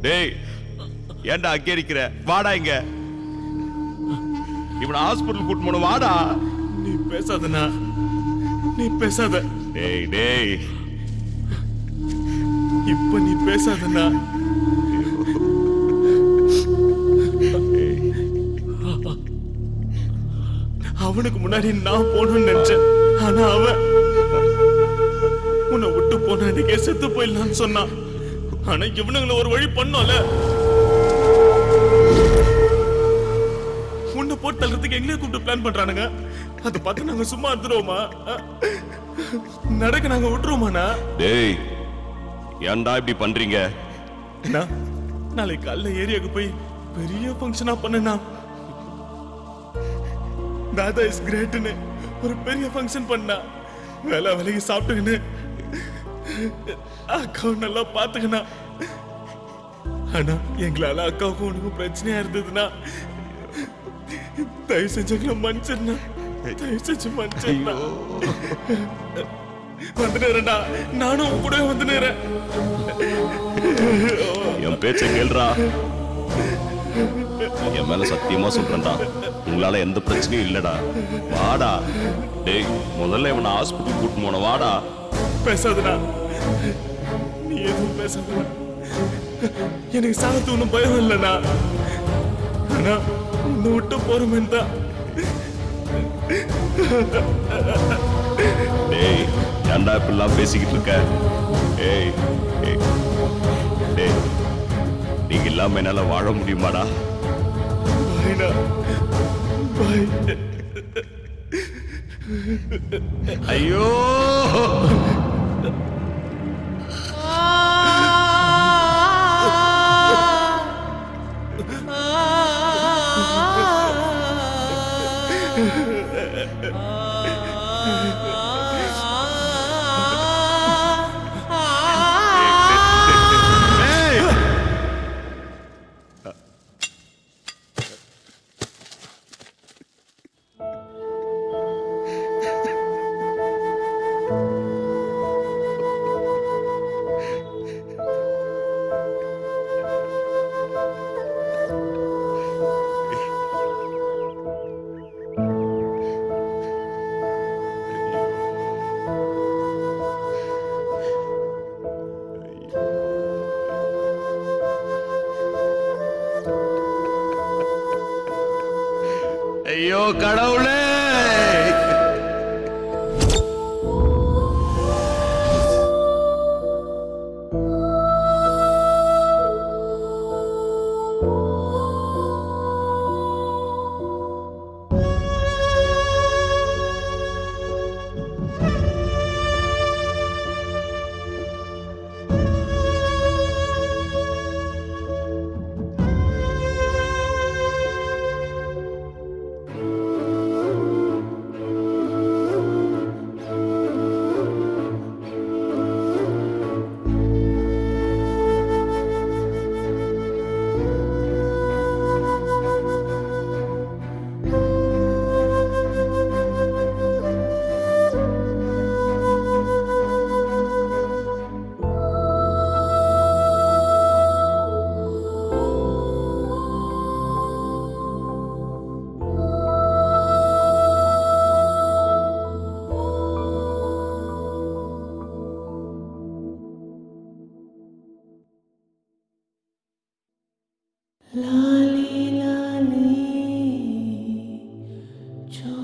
டேய், ஏன்டா அங்கே இருக்கிற? வாடா இங்க. இவனை ஹாஸ்பிட்டல் கூட்டு போன. வாடா. நீ பேசாதண்ணா, நீ பேசாத. டேய் டேய், இப்ப நீ பேசாதண்ணா. அவனுக்கு முன்னாடி நான் போகணும்னு நினைச்சேன். ஆனா அவன் உன்னை விட்டு போன அன்னைக்கே செத்து போயிடலான்னு சொன்னான். ஆனா இவனுங்களை ஒரு வழி பண்ணோம்ல. உன்னை போட்டு தள்ளுறதுக்கு எங்களே கூப்பிட்டு பிளான் பண்றானுங்க. அதை பார்த்து நாங்க சும்மா இருந்துருவோமா? நடக்க நாங்க விட்டுருவோமாண்ணா? டேய், ஏன்டா இப்படி பண்றீங்க? நாளைக்கு காலைல ஏரியாவுக்கு போய் பெரிய ஃபங்க்ஷனா பண்ணனா, தாதா இஸ் கிரேட்னு ஒரு பெரிய ஃபங்க்ஷன் பண்ணா, வேலை வேலைக்கு சாப்பிட்டுக்கின்னு அக்காவும் நல்லா பாத்துக்கணா. ஆனா எங்களால அக்காவுக்கும் உனக்கும் பிரச்சனையா இருந்ததுன்னா தயவு செஞ்சு மன்னிச்சிருந்தா, தயவு செஞ்சு மன்னிச்சிருந்தா. வந்துடுறேன்டா, நானும் உன் கூட வந்துடுறேன். என் பேச்ச கேள்றா. என் மேல சத்தியமா சொல்றேன்டா, உங்களால எந்த பிரச்சனையும் இல்லடா. வாடா. டேய், முதல்ல இவனை ஹாஸ்பிட்டல் கூட்டு போன. வாடா. பேசாதடா, நீ எதுவும் பேசாதடா. எனக்கு சாகத்து ஒன்றும் பயம் இல்லைண்ணா. ஆனா உன்னை விட்டு போறமேன்னு தான். டேய், ஏன்டா இப்படிலாம் பேசிக்கிட்டு இருக்க? ஏய் டேய், நீங்க இல்லாம என்னால வாழ முடியுமாடா? ஐயோ, ஐயோ கடவுளே!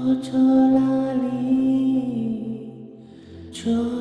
Cho cho la li, cho